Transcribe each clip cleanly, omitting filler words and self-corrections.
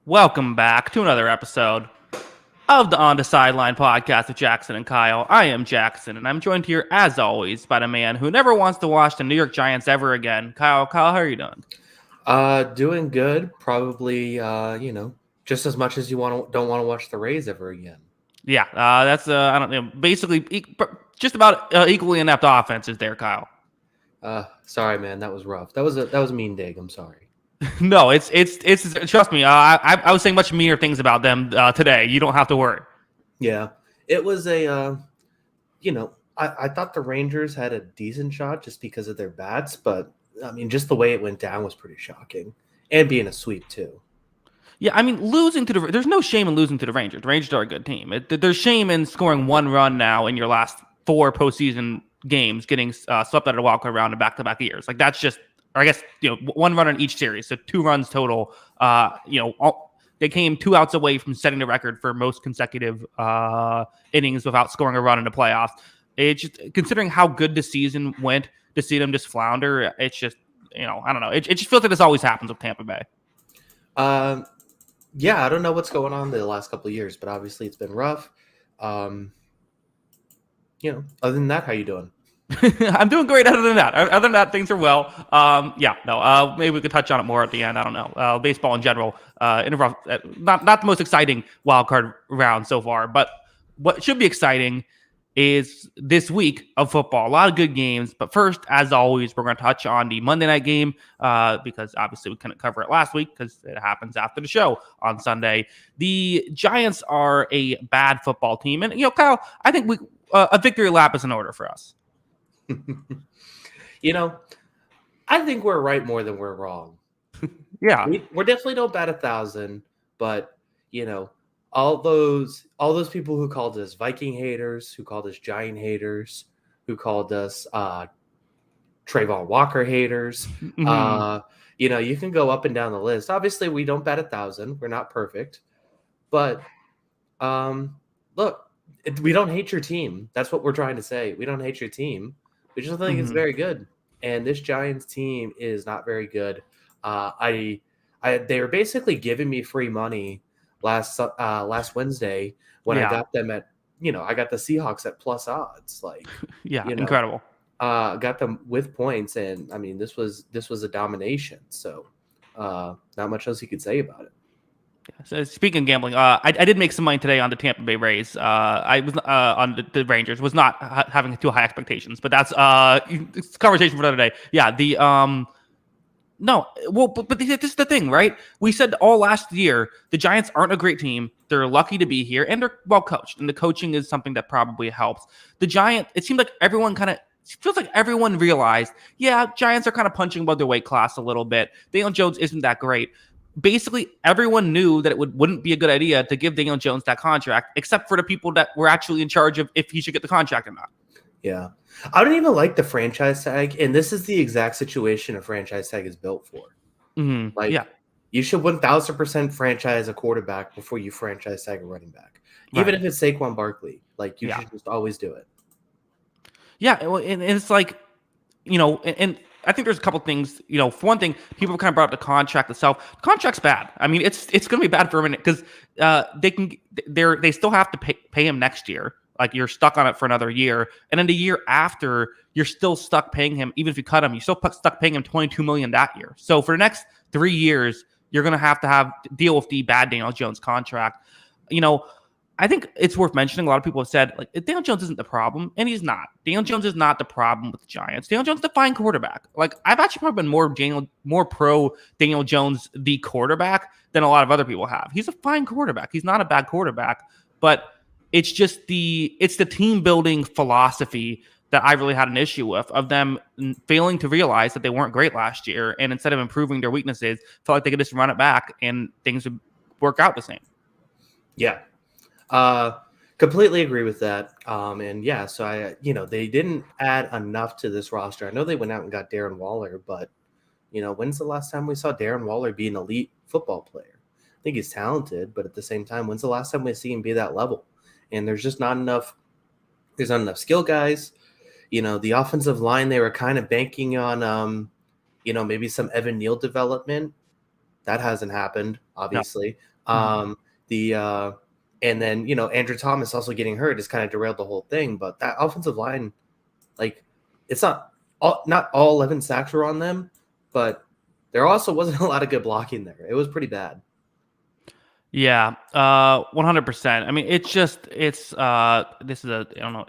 Welcome back to another episode of the On the Sideline podcast with Jackson and Kyle. I am Jackson, and I'm joined here, as always, by the man who never wants to watch the New York Giants ever again. Kyle, how are you doing? Doing good. Probably, just as much as you don't want to watch the Rays ever again. Yeah, that's I don't know, basically just about equally inept offenses there, Kyle. Sorry, man, that was rough. That was a mean dig. I'm sorry. No, it's trust me. I was saying much meaner things about them today. You don't have to worry. Yeah, it was I thought the Rangers had a decent shot just because of their bats, but I mean, just the way it went down was pretty shocking, and being a sweep too. Yeah, I mean, there's no shame in losing to the Rangers. The Rangers are a good team. There's shame in scoring one run now in your last 4 postseason games, getting swept out of the wild card round in back-to-back years. Like that's just, or I guess one run in each series, so 2 runs total. They came 2 outs away from setting the record for most consecutive innings without scoring a run in the playoffs. It's just considering how good the season went to see them just flounder. It's just I don't know. It just feels like this always happens with Tampa Bay. Yeah, I don't know what's going on the last couple of years, but obviously it's been rough. Other than that, how you doing? I'm doing great. Other than that, things are well. Maybe we could touch on it more at the end. I don't know. Baseball in general, in a rough, not the most exciting wild card round so far, but what should be exciting is this week of football. A lot of good games, but first, as always, we're going to touch on the Monday night game because obviously we couldn't cover it last week because it happens after the show on Sunday. The Giants are a bad football team, and Kyle, I think a victory lap is in order for us. I think we're right more than we're wrong. Yeah, we're definitely don't bat 1,000, but all those people who called us Viking haters, who called us Giant haters, who called us Trayvon Walker haters. Mm-hmm. You can go up and down the list. Obviously, we don't bat 1,000. We're not perfect, but look, we don't hate your team. That's what we're trying to say. We don't hate your team. We just think it's very good. And this Giants team is not very good. They were basically giving me free money last Wednesday when I got them at, I got the Seahawks at plus odds. Incredible. Got them with points, and I mean this was a domination. So not much else you could say about it. So speaking of gambling, I did make some money today on the Tampa Bay Rays. I was on the Rangers, was not having too high expectations, but that's it's a conversation for another day. Yeah, but this is the thing, right? We said all last year the Giants aren't a great team. They're lucky to be here, and they're well coached, and the coaching is something that probably helps. The Giants, it seemed like feels like everyone realized, Giants are kind of punching above their weight class a little bit. Daniel Jones isn't that great. Basically, everyone knew that it wouldn't be a good idea to give Daniel Jones that contract, except for the people that were actually in charge of if he should get the contract or not. Yeah. I don't even like the franchise tag, and this is the exact situation a franchise tag is built for. Mm-hmm. You should 1,000% franchise a quarterback before you franchise tag a running back. Right. Even if it's Saquon Barkley, you should just always do it. Yeah, and it's like, and I think there's a couple things. For one thing, people kind of brought up the contract itself. The contract's bad. I mean, it's going to be bad for a minute because they still have to pay him next year. Like you're stuck on it for another year, and then the year after, you're still stuck paying him. Even if you cut him, you're still stuck paying him $22 million that year. So for the next 3 years, you're going to have deal with the bad Daniel Jones contract. I think it's worth mentioning. A lot of people have said Daniel Jones isn't the problem, and he's not. Daniel Jones is not the problem with the Giants. Daniel Jones is the fine quarterback. I've actually probably been more pro Daniel Jones the quarterback than a lot of other people have. He's a fine quarterback. He's not a bad quarterback, but it's just the team building philosophy that I really had an issue with, of them failing to realize that they weren't great last year, and instead of improving their weaknesses, felt like they could just run it back and things would work out the same. Yeah. Completely agree with that. So they didn't add enough to this roster. I know they went out and got Darren Waller, but when's the last time we saw Darren Waller be an elite football player? I think he's talented, but at the same time, when's the last time we see him be that level? And there's just not enough. There's not enough skill guys. The offensive line, they were kind of banking on, maybe some Evan Neal development. That hasn't happened, obviously. Mhm. And then Andrew Thomas also getting hurt has kind of derailed the whole thing. But that offensive line, like, it's not all 11 sacks were on them, but there also wasn't a lot of good blocking there. It was pretty bad. Yeah, 100%. I mean, it's this is a I don't know,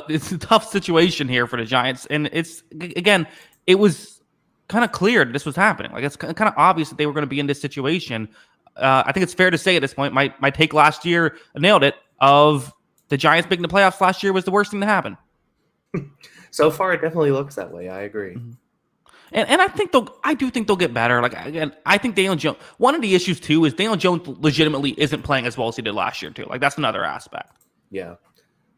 it's a tough situation here for the Giants, and again, it was kind of clear this was happening. Like it's kind of obvious that they were going to be in this situation. I think it's fair to say at this point, my take last year nailed it. Of the Giants making the playoffs last year was the worst thing to happen. So far, it definitely looks that way. I agree. Mhm. And I do think they'll get better. Like again, I think Daniel Jones. One of the issues too is Daniel Jones legitimately isn't playing as well as he did last year too. Like that's another aspect. Yeah,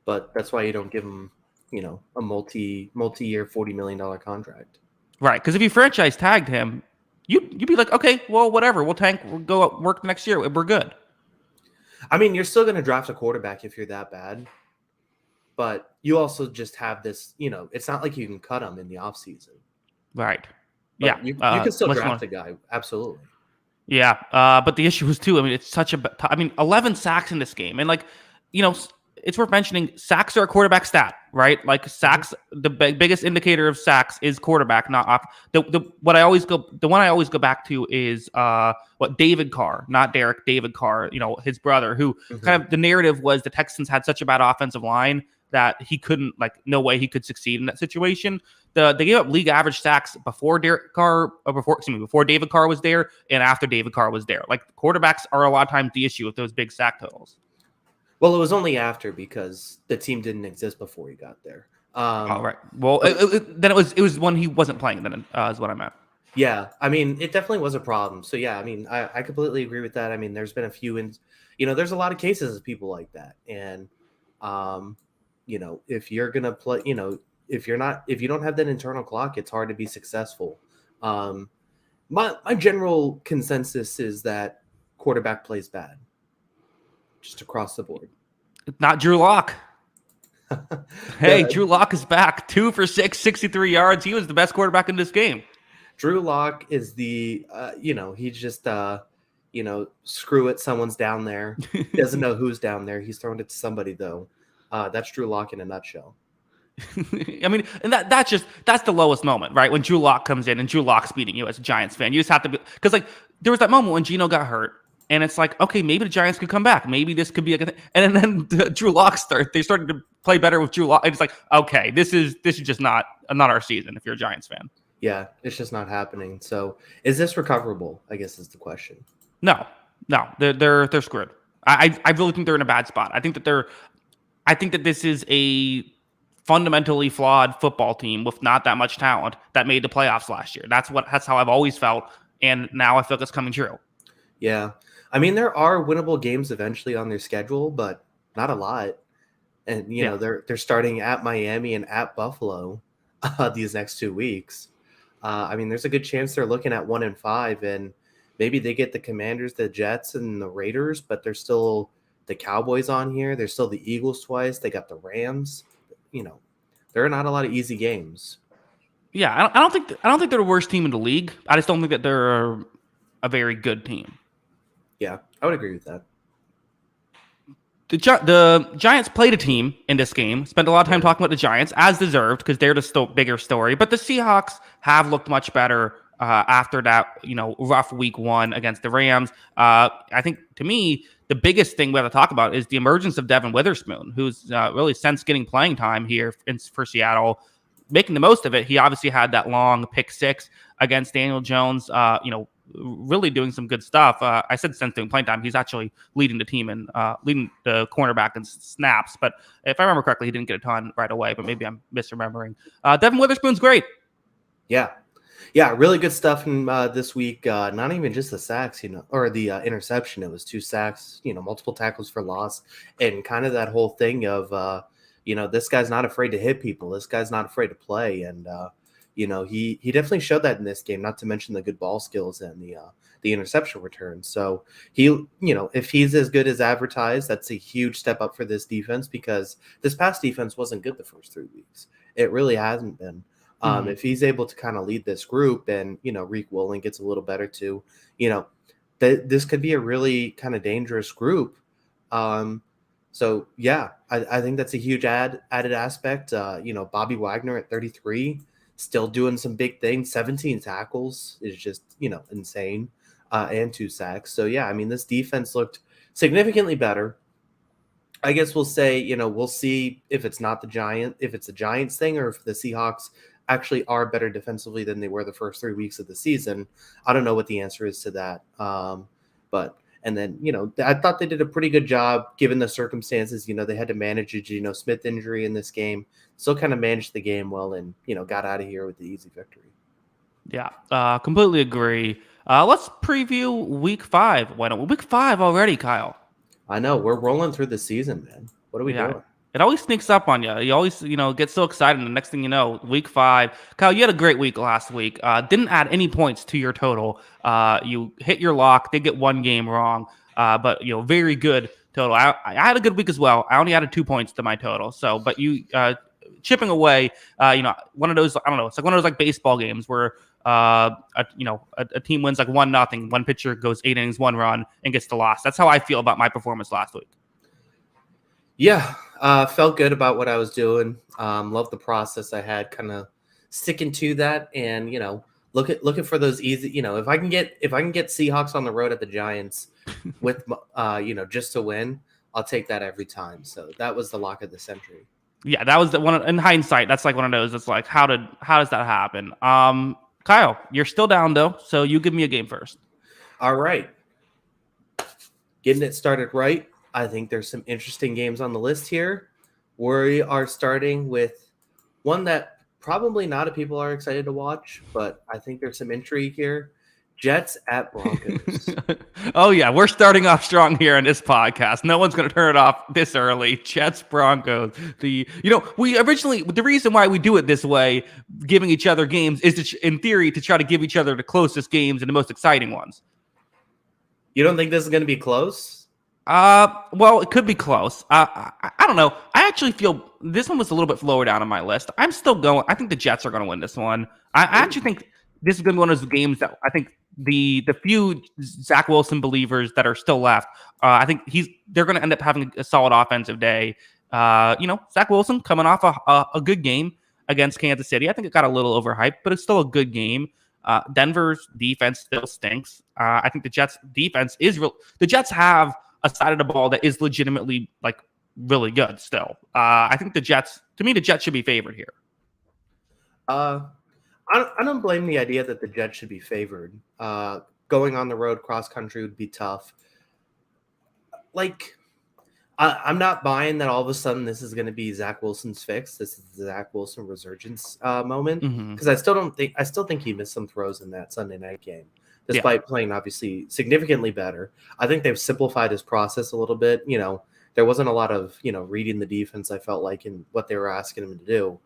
but that's why you don't give him, a multi-year $40 million contract. Right? Because if you franchise tagged him, you'd be like, okay, well, whatever. We'll tank. We'll go work next year. We're good. I mean, you're still going to draft a quarterback if you're that bad, but you also just have this. It's not like you can cut him in the offseason. Right. Yeah. But you can still unless you draft want- a guy. Absolutely. Yeah. But the issue is too. I mean, it's such a. I mean, 11 sacks in this game, and like, you know, it's worth mentioning. Sacks are a quarterback stat, right? Like sacks, the biggest indicator of sacks is quarterback, not off. The one I always go back to is what David Carr, not Derek, David Carr. His brother, who kind of the narrative was the Texans had such a bad offensive line that he couldn't, like, no way he could succeed in that situation. They gave up league average sacks before Derek Carr, or before David Carr was there, and after David Carr was there. Like quarterbacks are a lot of times the issue with those big sack totals. Well, it was only after because the team didn't exist before he got there. All right. Well, then it was when he wasn't playing. Then is what I meant. Yeah, I mean, it definitely was a problem. So yeah, I mean, I completely agree with that. I mean, there's been a few, there's a lot of cases of people like that, and if you're gonna play, if you don't have that internal clock, it's hard to be successful. My general consensus is that quarterback plays bad, just across the board. Not Drew Lock. Hey, Drew Lock is back. 2 for 6, 63 yards. He was the best quarterback in this game. Drew Lock is the, he's just, screw it. Someone's down there. He doesn't know who's down there. He's throwing it to somebody, though. That's Drew Lock in a nutshell. I mean, and that's the lowest moment, right? When Drew Lock comes in and Drew Lock's beating you as a Giants fan. You just have to be, because like there was that moment when Geno got hurt. And it's like, okay, maybe the Giants could come back. Maybe this could be a good thing. And then Drew Lock they started to play better with Drew Lock. It's like, okay, this is just not our season if you're a Giants fan. Yeah, it's just not happening. So is this recoverable? I guess is the question. No, they're screwed. I really think they're in a bad spot. I think that this is a fundamentally flawed football team with not that much talent that made the playoffs last year. That's how I've always felt. And now I feel like it's coming true. Yeah. I mean, there are winnable games eventually on their schedule, but not a lot. And they're starting at Miami and at Buffalo these next 2 weeks. I mean, there's a good chance they're looking at 1-5, and maybe they get the Commanders, the Jets, and the Raiders, but there's still the Cowboys on here. There's still the Eagles twice. They got the Rams. There are not a lot of easy games. Yeah, I don't think they're the worst team in the league. I just don't think that they're a very good team. Yeah, I would agree with that. The Giants played a team in this game, spent a lot of time talking about the Giants, as deserved, because they're the bigger story. But the Seahawks have looked much better after that, rough week 1 against the Rams. I think, to me, the biggest thing we have to talk about is the emergence of Devin Witherspoon, who's really, since getting playing time here for Seattle, making the most of it. He obviously had that long pick 6 against Daniel Jones, really doing some good stuff. I said since doing playing time, he's actually leading the team and leading the cornerback in snaps. But if I remember correctly, he didn't get a ton right away, but maybe I'm misremembering. Devin Witherspoon's great. Yeah, really good stuff in this week. Not even just the sacks, or the interception. It was 2 sacks, multiple tackles for loss, and kind of that whole thing of, this guy's not afraid to hit people. This guy's not afraid to play, and he definitely showed that in this game. Not to mention the good ball skills and the interception return. So if he's as good as advertised, that's a huge step up for this defense, because this past defense wasn't good the first 3 weeks. It really hasn't been. If he's able to kind of lead this group, and Reek Willing gets a little better too, this could be a really kind of dangerous group. So yeah, I think that's a huge added aspect. Bobby Wagner at 33, still doing some big things. 17 tackles is just insane, and 2 sacks. So yeah, I mean this defense looked significantly better. I guess we'll say, we'll see if it's not if it's a Giants thing, or if the Seahawks actually are better defensively than they were the first 3 weeks of the season. I don't know what the answer is to that. And then, I thought they did a pretty good job given the circumstances. They had to manage a Geno Smith injury in this game. Still kind of managed the game well and, got out of here with the easy victory. Yeah, completely agree. Let's preview week 5. Why don't we? Week 5 already, Kyle. I know. We're rolling through the season, man. What are we doing? It always sneaks up on you. You always, get so excited. And the next thing you know, week 5. Kyle, you had a great week last week. Didn't add any points to your total. You hit your lock. Did get one game wrong. But, very good total. I had a good week as well. I only added 2 points to my total. So, but you chipping away, one of those, I don't know, it's like one of those like baseball games where, a team wins like 1-0. One pitcher goes 8 innings, 1 run, and gets the loss. That's how I feel about my performance last week. Yeah, felt good about what I was doing. Loved the process I had, kind of sticking to that, and looking for those easy. If I can get Seahawks on the road at the Giants with just to win, I'll take that every time. So that was the lock of the century. Yeah, that was the one. In hindsight, that's like one of those. It's like how does that happen? Kyle, you're still down though, so you give me a game first. All right, getting it started right. I think there's some interesting games on the list here. We are starting with one that probably not a people are excited to watch, but I think there's some intrigue here. Jets at Broncos. Oh, yeah. We're starting off strong here in this podcast. No one's going to turn it off this early. Jets, Broncos. The reason why we do it this way, giving each other games, is in theory to try to give each other the closest games and the most exciting ones. You don't think this is going to be close? Well, it could be close. I don't know. I actually feel this one was a little bit lower down on my list. I'm still going. I think the Jets are going to win this one. I actually think this is going to be one of those games that I think the few Zach Wilson believers that are still left, I think they're going to end up having a solid offensive day. Zach Wilson coming off a good game against Kansas City. I think it got a little overhyped, but it's still a good game. Denver's defense still stinks. I think the Jets' defense is real. The Jets have a side of the ball that is legitimately like really good still. I think the Jets should be favored here. I don't blame the idea that the Jets should be favored. Going on the road cross country would be tough. Like, I'm not buying that all of a sudden this is going to be Zach Wilson's fix. This is the Zach Wilson resurgence moment, because I still think he missed some throws in that Sunday night game, despite playing obviously significantly better. I think they've simplified his process a little bit. There wasn't a lot of reading the defense, I felt like, in what they were asking him to do.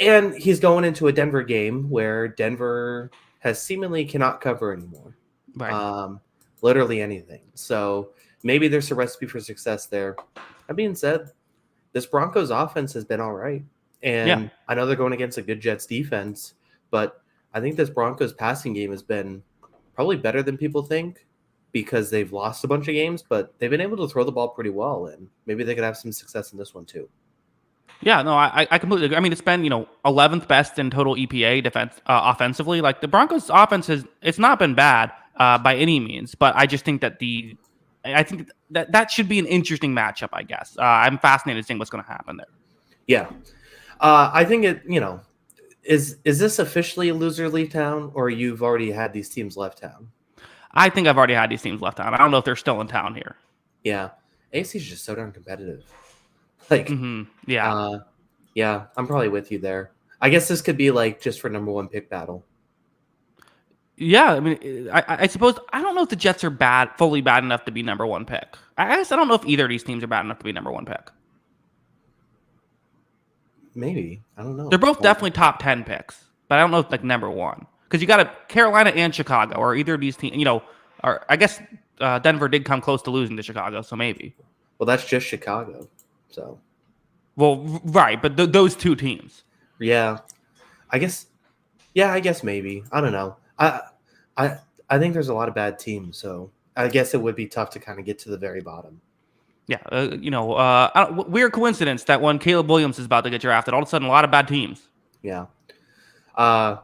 And he's going into a Denver game where Denver has seemingly cannot cover anymore. Right. Literally anything. So maybe there's a recipe for success there. That being said, this Broncos offense has been all right. And I know they're going against a good Jets defense, but I think this Broncos passing game has been probably better than people think, because they've lost a bunch of games, but they've been able to throw the ball pretty well, and maybe they could have some success in this one too. Yeah, no, I completely agree. I mean, it's been 11th best in total EPA defense offensively. Like the Broncos' offense it's not been bad by any means, but I just think that that should be an interesting matchup. I guess I'm fascinated seeing what's going to happen there. Yeah, I think it. Is this officially a loser leave town, or you've already had these teams left town? I think I've already had these teams left town. I don't know if they're still in town here. Yeah, AFC is just so darn competitive. Like, yeah, I'm probably with you there. I guess this could be like just for number 1 pick battle. Yeah, I mean, I suppose I don't know if the Jets are fully bad enough to be number 1 pick. I guess I don't know if either of these teams are bad enough to be number 1 pick. Maybe, I don't know. They're both definitely top 10 picks, but I don't know if like number 1, because you got Carolina and Chicago, or either of these teams. Or I guess Denver did come close to losing to Chicago, so maybe. Well, that's just Chicago. So, well, right, but those two teams. Yeah, I guess maybe. I don't know. I I think there's a lot of bad teams, so I guess it would be tough to kind of get to the very bottom. Yeah, weird coincidence that when Caleb Williams is about to get drafted, all of a sudden a lot of bad teams. Yeah. I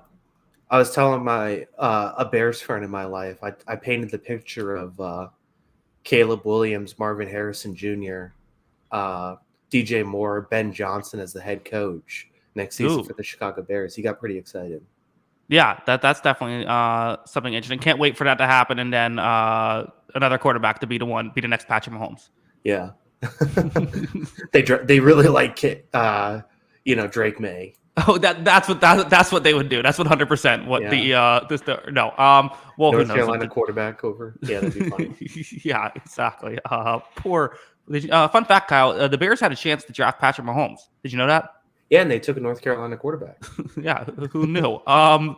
was telling my a Bears friend in my life, I painted the picture of Caleb Williams, Marvin Harrison Jr., DJ Moore, Ben Johnson as the head coach next season for the Chicago Bears. He got pretty excited. Yeah, that's definitely something interesting. Can't wait for that to happen, and then another quarterback to be the next Patrick Mahomes. Yeah, they really like Drake May. Oh, that's what they would do. That's 100% what North Carolina quarterback over. Yeah, that'd be funny. Yeah, exactly. Fun fact, Kyle, the Bears had a chance to draft Patrick Mahomes. Did you know that? Yeah, and they took a North Carolina quarterback. Yeah, who knew? I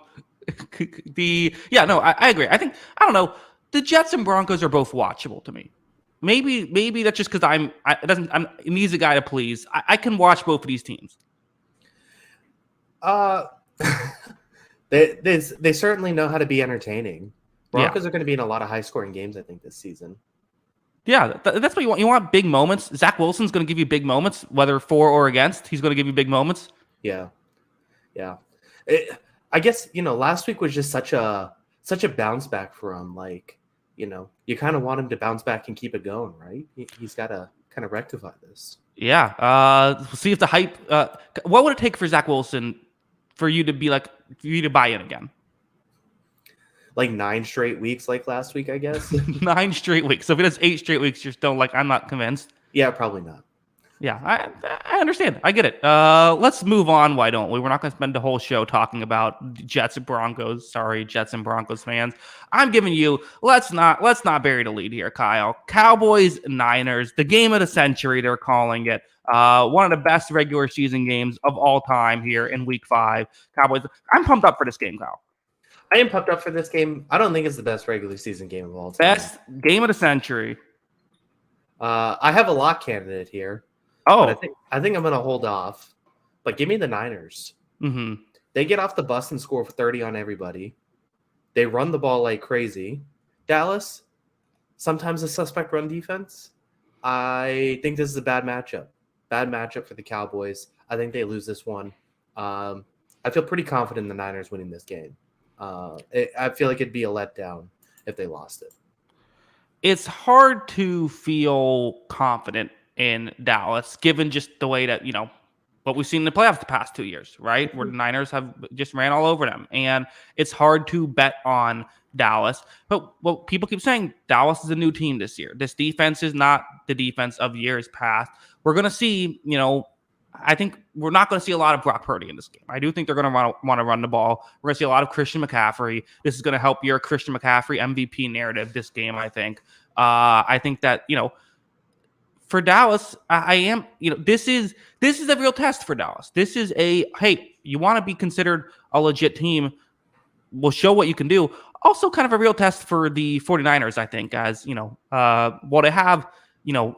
agree. I don't know. The Jets and Broncos are both watchable to me. Maybe that's just because I'm an easy guy to please. I can watch both of these teams. They certainly know how to be entertaining. Broncos are going to be in a lot of high scoring games, I think, this season. Yeah, that's what you want. You want big moments. Zach Wilson's going to give you big moments, whether for or against. He's going to give you big moments. Yeah. I guess last week was just such a bounce back for him. Like, you kind of want him to bounce back and keep it going, right? He's got to kind of rectify this. Yeah. We'll see if the hype. What would it take for Zach Wilson for you to buy in again? Like 9 straight weeks, like last week, I guess. 9 straight weeks. So if it is 8 straight weeks, you're still like, I'm not convinced. Yeah, probably not. Yeah, I understand. I get it. Let's move on. Why don't we? We're not going to spend the whole show talking about Jets and Broncos. Sorry, Jets and Broncos fans. I'm giving you. Let's not bury the lead here, Kyle. Cowboys, Niners, the game of the century. They're calling it. One of the best regular season games of all time here in Week 5. Cowboys. I'm pumped up for this game, Kyle. I am pumped up for this game. I don't think it's the best regular season game of all time. Best game of the century. I have a lock candidate here. Oh, I think I'm going to hold off. But give me the Niners. Mm-hmm. They get off the bus and score for 30 on everybody. They run the ball like crazy. Dallas, sometimes a suspect run defense. I think this is a bad matchup. Bad matchup for the Cowboys. I think they lose this one. I feel pretty confident in the Niners winning this game. I feel like it'd be a letdown if they lost it. It's hard to feel confident in Dallas, given just the way that, what we've seen in the playoffs the past 2 years, right? Where the Niners have just ran all over them. And it's hard to bet on Dallas. But what people keep saying, Dallas is a new team this year. This defense is not the defense of years past. We're going to see, I think we're not going to see a lot of Brock Purdy in this game. I do think they're going to want to run the ball. We're going to see a lot of Christian McCaffrey. This is going to help your Christian McCaffrey MVP narrative this game, I think. I think that, for Dallas, this is a real test for Dallas. This is hey, you want to be considered a legit team, we'll show what you can do. Also kind of a real test for the 49ers, I think, as, while they have,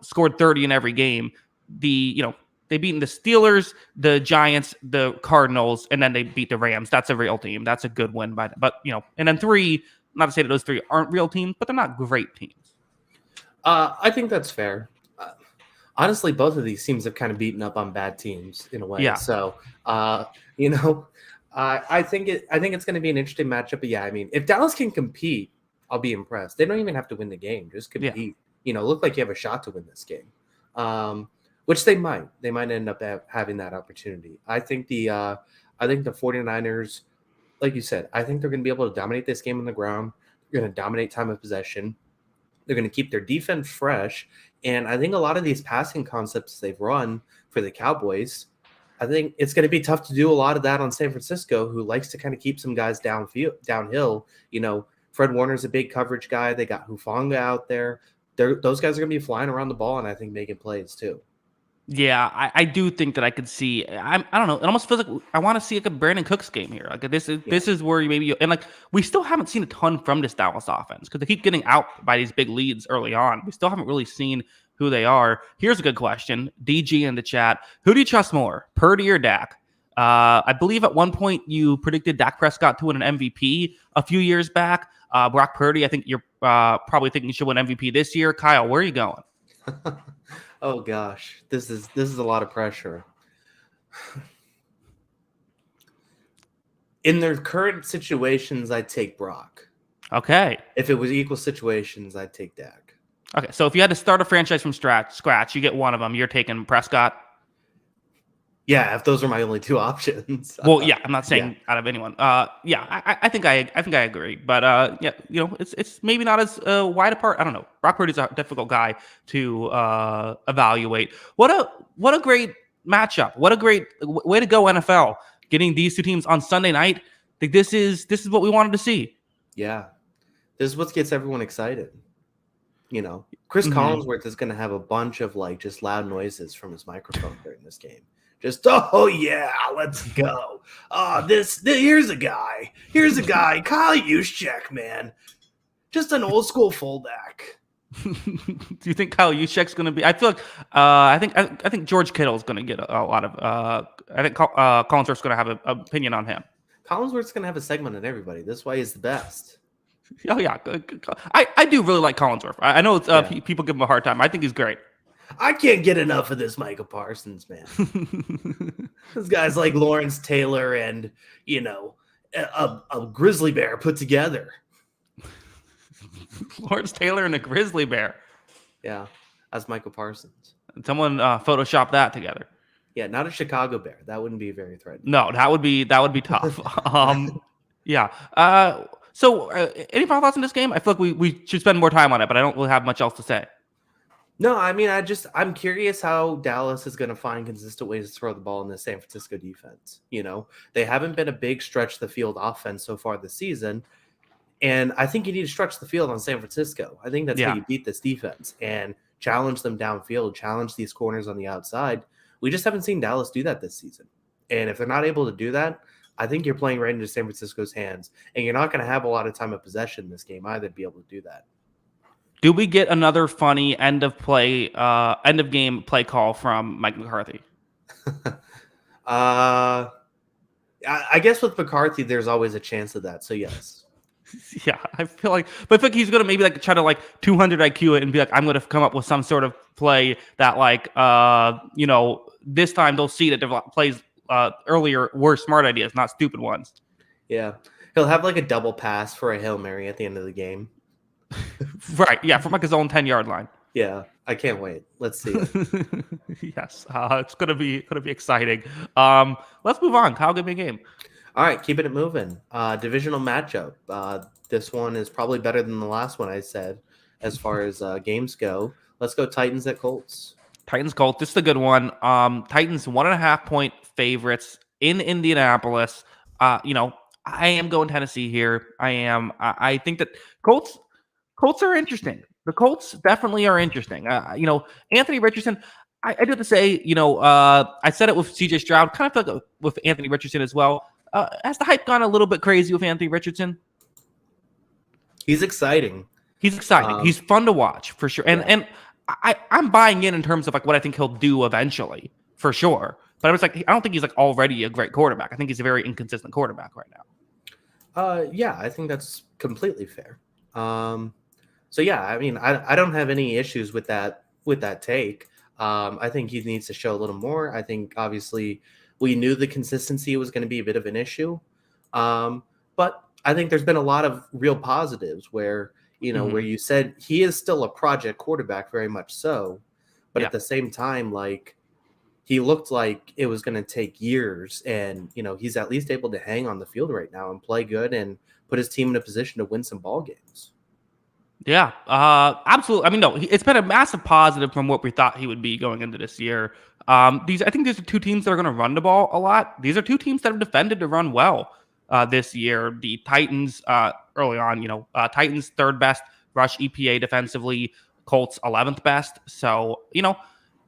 scored 30 in every game, they've beaten the Steelers, the Giants, the Cardinals, and then they beat the Rams. That's a real team. That's a good win but and then 3, not to say that those 3 aren't real teams, but they're not great teams. I think that's fair. Honestly, both of these teams have kind of beaten up on bad teams in a way. Yeah. So, I think it's going to be an interesting matchup. But yeah, I mean, if Dallas can compete, I'll be impressed. They don't even have to win the game; just compete. Yeah. Look like you have a shot to win this game, which they might. They might end up having that opportunity. I think the 49ers, like you said, I think they're going to be able to dominate this game on the ground. They're going to dominate time of possession. They're going to keep their defense fresh. And I think a lot of these passing concepts they've run for the Cowboys, I think it's going to be tough to do a lot of that on San Francisco, who likes to kind of keep some guys downhill. Fred Warner's a big coverage guy. They got Hufanga out there. Those guys are going to be flying around the ball and I think making plays too. Yeah, I do think that I could see. I don't know. It almost feels like I want to see like a Brandon Cooks game here. Like this is where we still haven't seen a ton from this Dallas offense because they keep getting out by these big leads early on. We still haven't really seen who they are. Here's a good question, DG in the chat: who do you trust more, Purdy or Dak? I believe at one point you predicted Dak Prescott to win an MVP a few years back. Brock Purdy, I think you're probably thinking he should win MVP this year. Kyle, where are you going? Oh gosh, this is a lot of pressure. In their current situations, I'd take Brock. Okay. If it was equal situations, I'd take Dak. Okay, so if you had to start a franchise from scratch, you get one of them. You're taking Prescott. Yeah, if those are my only two options. Well, yeah, I'm not saying out of anyone. Yeah, I think I agree, but yeah, it's maybe not as wide apart. I don't know. Brock Purdy's a difficult guy to evaluate. What a great matchup. What a great way to go, NFL. Getting these two teams on Sunday night. I think this is what we wanted to see. Yeah, this is what gets everyone excited. Chris Collinsworth is going to have a bunch of just loud noises from his microphone during this game. Just, oh yeah, let's go. Here's a guy, Kyle Juszczyk, man. Just an old school fullback. Do you think Kyle Juszczyk's going to be? I feel like I think George Kittle's going to get a lot of. I think Collinsworth's going to have an opinion on him. Collinsworth's going to have a segment on everybody. That's why he's the best. Oh yeah, I do really like Collinsworth. I know people give him a hard time. I think he's great. I can't get enough of this Micah Parsons, man. This guy's like Lawrence Taylor and a grizzly bear put together. Lawrence Taylor and a grizzly bear. Yeah, that's Micah Parsons. Someone Photoshop that together. Yeah, not a Chicago bear. That wouldn't be very threatening. No, that would be tough. Yeah. So, any final thoughts on this game? I feel like we should spend more time on it, but I don't really have much else to say. No, I mean, I'm curious how Dallas is going to find consistent ways to throw the ball in the San Francisco defense. They haven't been a big stretch the field offense so far this season. And I think you need to stretch the field on San Francisco. I think that's how you beat this defense and challenge them downfield, challenge these corners on the outside. We just haven't seen Dallas do that this season. And if they're not able to do that, I think you're playing right into San Francisco's hands. And you're not going to have a lot of time of possession in this game either to be able to do that. Do we get another funny end of game play call from Mike McCarthy? I guess with McCarthy, there's always a chance of that. So yes. Yeah, I feel like he's gonna maybe try to 200 IQ it and be like, I'm gonna come up with some sort of play that this time they'll see that plays earlier were smart ideas, not stupid ones. Yeah, he'll have a double pass for a Hail Mary at the end of the game. Right, yeah, from his own 10-yard line. Yeah, I can't wait. Let's see it. Yes, it's gonna be exciting. Let's move on. Kyle, give me a game. All right, keeping it moving. Divisional matchup. This one is probably better than the last one I said as far as games go. Let's go Titans at Colts. Titans-Colts. This is a good one. Titans 1.5-point favorites in Indianapolis. I am going Tennessee here. I am. I think that Colts are interesting. The Colts definitely are interesting. Anthony Richardson. I do have to say, I said it with CJ Stroud. Kind of feel like with Anthony Richardson as well. Has the hype gone a little bit crazy with Anthony Richardson? He's exciting. He's fun to watch for sure. And I'm buying in terms of what I think he'll do eventually for sure. But I was I don't think he's already a great quarterback. I think he's a very inconsistent quarterback right now. Yeah, I think that's completely fair. So yeah, I mean, I don't have any issues with that take. I think he needs to show a little more. I think obviously we knew the consistency was going to be a bit of an issue. But I think there's been a lot of real positives where, where you said he is still a project quarterback, very much so. But at the same time, he looked like it was going to take years. And, he's at least able to hang on the field right now and play good and put his team in a position to win some ball games. Yeah, absolutely. I mean, no, it's been a massive positive from what we thought he would be going into this year. I think these are two teams that are going to run the ball a lot. These are two teams that have defended to run well this year. The Titans, early on, Titans third best rush EPA defensively, Colts 11th best. So,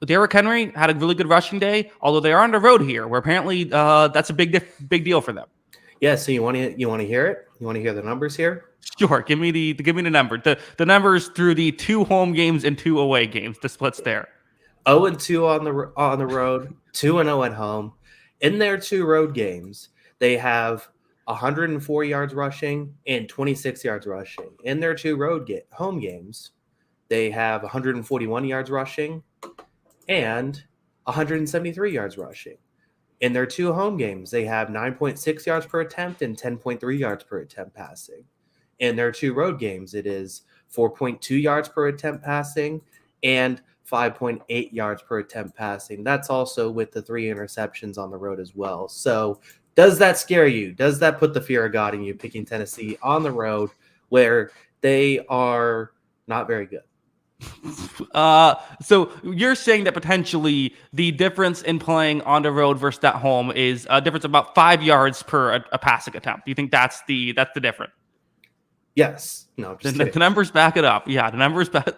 Derrick Henry had a really good rushing day, although they are on the road here, where apparently that's a big deal for them. Yeah, so you want to hear it? You want to hear the numbers here? Sure. Give me the number. The numbers through the 2 home games and 2 away games. The splits there. 0-2 on the road, 2-0 at home. In their 2 road games, they have 104 yards rushing and 26 yards rushing. In their 2 home games, they have 141 yards rushing and 173 yards rushing. In their 2 home games, they have 9.6 yards per attempt and 10.3 yards per attempt passing. In their 2 road games, it is 4.2 yards per attempt passing and 5.8 yards per attempt passing. That's also with the 3 interceptions on the road as well. So does that scare you? Does that put the fear of God in you picking Tennessee on the road where they are not very good? So you're saying that potentially the difference in playing on the road versus at home is a difference of about 5 yards per a passing attempt. Do you think that's the difference? Yes. No, just The numbers back it up. Yeah, the numbers back.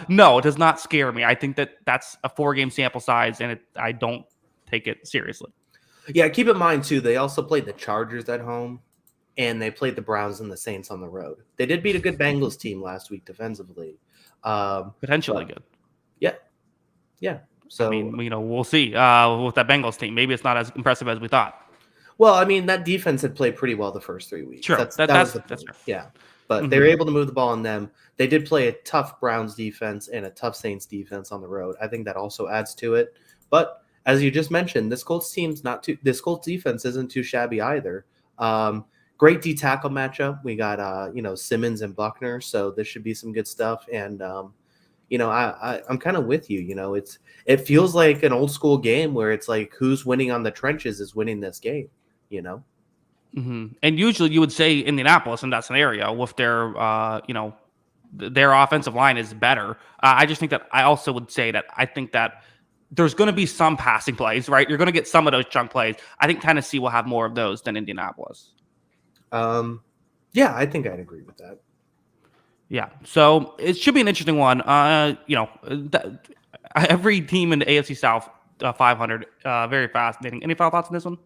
No, it does not scare me. I think that that's a 4-game sample size, and I don't take it seriously. Yeah, keep in mind too, they also played the Chargers at home, and they played the Browns and the Saints on the road. They did beat a good Bengals team last week defensively. Potentially good. Yeah. So I mean, we'll see with that Bengals team. Maybe it's not as impressive as we thought. well, I mean, that defense had played pretty well the first 3 weeks. Sure, That's that's fair. Yeah, but they were able to move the ball on them. They did play a tough Browns defense and a tough Saints defense on the road. I think that also adds to it. But as you just mentioned, this Colts defense isn't too shabby either. Great D tackle matchup. We got Simmons and Buckner, so this should be some good stuff. And I'm kind of with you. It feels like an old school game where it's like who's winning on the trenches is winning this game. And usually you would say Indianapolis in that scenario with their their offensive line is better. I just think that I also would say that I think that there's going to be some passing plays, right? You're going to get some of those chunk plays. I think Tennessee will have more of those than Indianapolis. Yeah, I think I'd agree with that. Yeah, so it should be an interesting one. Every team in the AFC South 500, very fascinating. Any final thoughts on this one?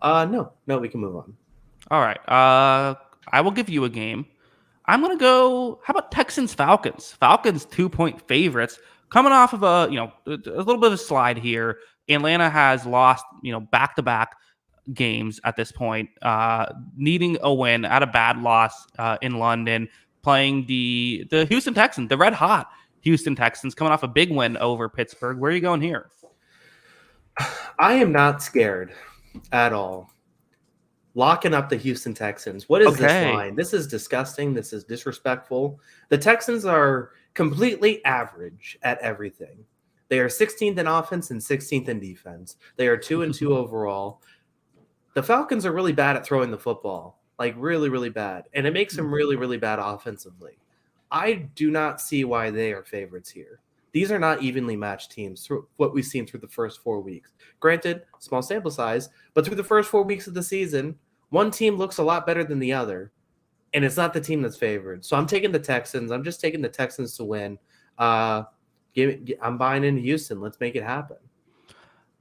No, we can move on. All right. I will give you a game. I'm going to go, how about Texans Falcons? Falcons 2-point favorites coming off of a little bit of a slide here. Atlanta has lost, back-to-back games at this point, needing a win at a bad loss in London, playing the Houston Texans, the red hot Houston Texans, coming off a big win over Pittsburgh. Where are you going here? I am not scared at all. Locking up the Houston Texans. What is this line? This is disgusting. This is disrespectful. The Texans are completely average at everything. They are 16th in offense and 16th in defense. They are 2-2 overall. The Falcons are really bad at throwing the football, like really, really bad. And it makes them really, really bad offensively. I do not see why they are favorites here. These are not evenly matched teams through what we've seen through the first 4 weeks. Granted, small sample size, but through the first 4 weeks of the season, one team looks a lot better than the other, and it's not the team that's favored. So I'm taking the Texans. I'm just taking the Texans to win. I'm buying into Houston. Let's make it happen.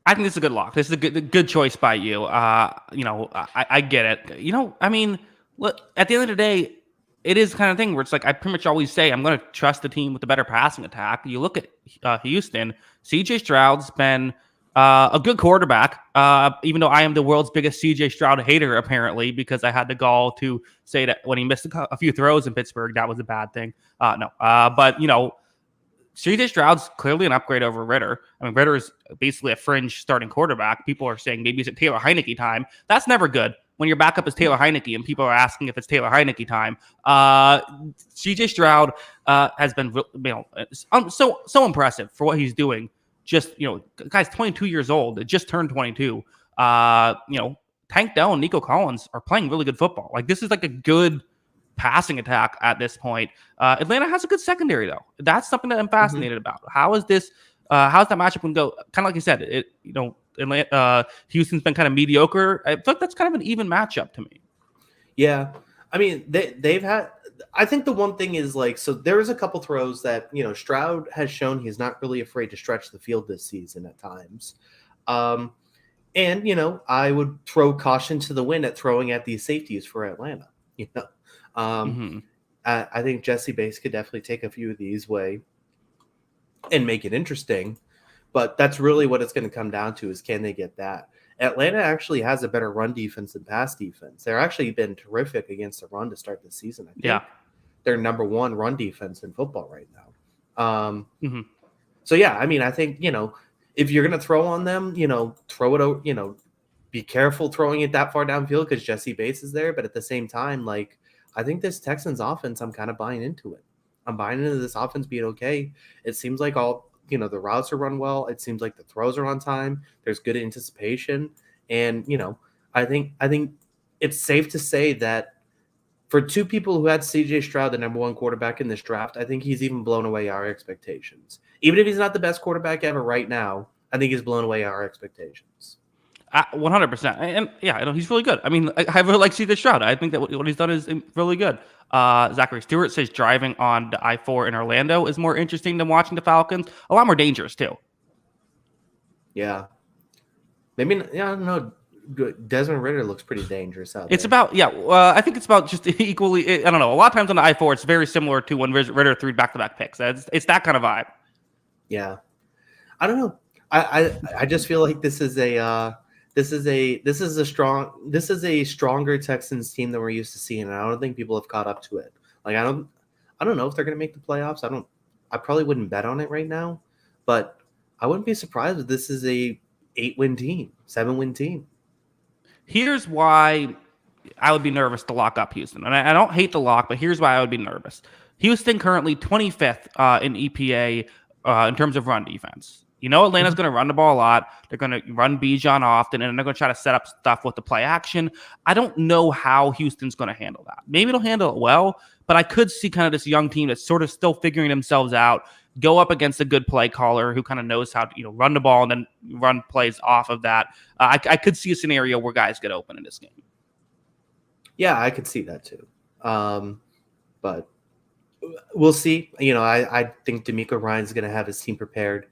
I think this is a good lock. This is a good choice by you. I get it. I mean, look, at the end of the day, it is the kind of thing where it's like I pretty much always say I'm going to trust the team with the better passing attack. You look at Houston, CJ Stroud's been a good quarterback, even though I am the world's biggest CJ Stroud hater, apparently, because I had the gall to say that when he missed a few throws in Pittsburgh, that was a bad thing. But CJ Stroud's clearly an upgrade over Ritter. I mean, Ritter is basically a fringe starting quarterback. People are saying maybe it's Taylor Heineke time. That's never good when your backup is Taylor Heineke and people are asking if it's Taylor Heineke time. CJ Stroud has been so impressive for what he's doing. Just, guy's 22 years old. It just turned 22. Tank Dell and Nico Collins are playing really good football. Like, this is like a good passing attack at this point. Atlanta has a good secondary, though. That's something that I'm fascinated about. How is this? How's that matchup going to go? Kind of like you said, Atlanta, Houston's been kind of mediocre. I feel like that's kind of an even matchup to me. Yeah. I mean, they've had – I think the one thing is, so there is a couple throws that, Stroud has shown he's not really afraid to stretch the field this season at times. And, I would throw caution to the wind at throwing at these safeties for Atlanta, I think Jesse Bates could definitely take a few of these away and make it interesting. But that's really what it's going to come down to is can they get that? Atlanta actually has a better run defense than pass defense. They're actually been terrific against the run to start the season. I think Yeah. they're number one run defense in football right now. Hmm. So yeah, I mean, I think, if you're gonna throw on them, throw it out, be careful throwing it that far downfield because Jesse Bates is there. But at the same time, like, I think this Texans offense, I'm kind of buying into it. I'm buying into this offense being okay. It seems like the routes are run well. It seems like the throws are on time. There's good anticipation. And, I think it's safe to say that for two people who had CJ Stroud, the number one quarterback in this draft, I think he's even blown away our expectations. Even if he's not the best quarterback ever right now, I think he's blown away our expectations. 100%. And yeah, I know he's really good. I mean, I really like CJ Stroud. I think that what he's done is really good. Zachary Stewart says driving on the I-4 in Orlando is more interesting than watching the Falcons. A lot more dangerous too. Yeah. Maybe, I don't know. Desmond Ridder looks pretty dangerous out there. It's about, I think it's about just equally, I don't know. A lot of times on the I-4, it's very similar to when Ridder threw back-to-back picks. It's that kind of vibe. Yeah. I don't know. I just feel like this is a stronger Texans team than we're used to seeing, and I don't think people have caught up to it. Like, I don't know if they're going to make the playoffs. I probably wouldn't bet on it right now, but I wouldn't be surprised if this is a 8-win team, 7-win team. Here's why I would be nervous to lock up Houston. And I don't hate the lock, but here's why I would be nervous. Houston currently 25th in EPA in terms of run defense. Atlanta's going to run the ball a lot. They're going to run Bijan often, and they're going to try to set up stuff with the play action. I don't know how Houston's going to handle that. Maybe it'll handle it well, but I could see kind of this young team that's sort of still figuring themselves out, go up against a good play caller who kind of knows how to run the ball and then run plays off of that. I could see a scenario where guys get open in this game. Yeah, I could see that too. But we'll see. I think D'Amico Ryan's going to have his team prepared.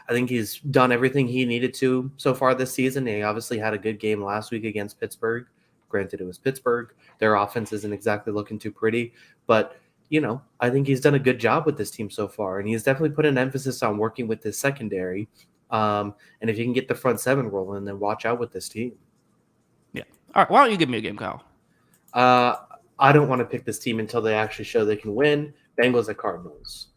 I think he's done everything he needed to so far this season. He obviously had a good game last week against Pittsburgh. Granted, it was Pittsburgh. Their offense isn't exactly looking too pretty. But, I think he's done a good job with this team so far. And he's definitely put an emphasis on working with his secondary. And if you can get the front seven rolling, then watch out with this team. Yeah. All right. Why don't you give me a game, Kyle? I don't want to pick this team until they actually show they can win. Bengals at Cardinals.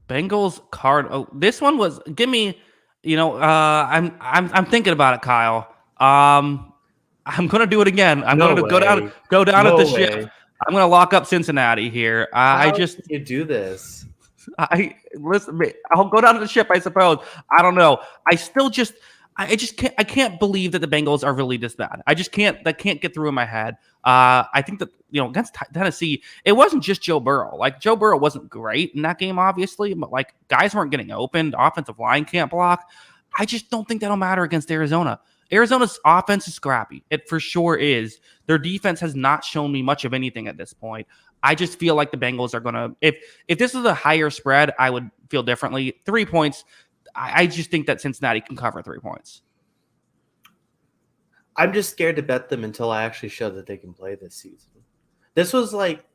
Bengals card. Oh, this one was. Give me. I'm thinking about it, Kyle. I'm gonna do it again. I'm gonna go down at the ship. I'm gonna lock up Cincinnati here. How did you do this? Listen. I'll go down to the ship. I suppose. I don't know. I can't believe that the Bengals are really this bad. I just can't. That can't get through in my head. I think that against Tennessee, it wasn't just Joe Burrow. Like, Joe Burrow wasn't great in that game, obviously, but like, guys weren't getting open. The offensive line can't block. I just don't think that'll matter against Arizona. Arizona's offense is scrappy. It for sure is. Their defense has not shown me much of anything at this point. I just feel like the Bengals are gonna. If this is a higher spread, I would feel differently. 3 points. I just think that Cincinnati can cover 3 points. I'm just scared to bet them until I actually show that they can play this season. This was like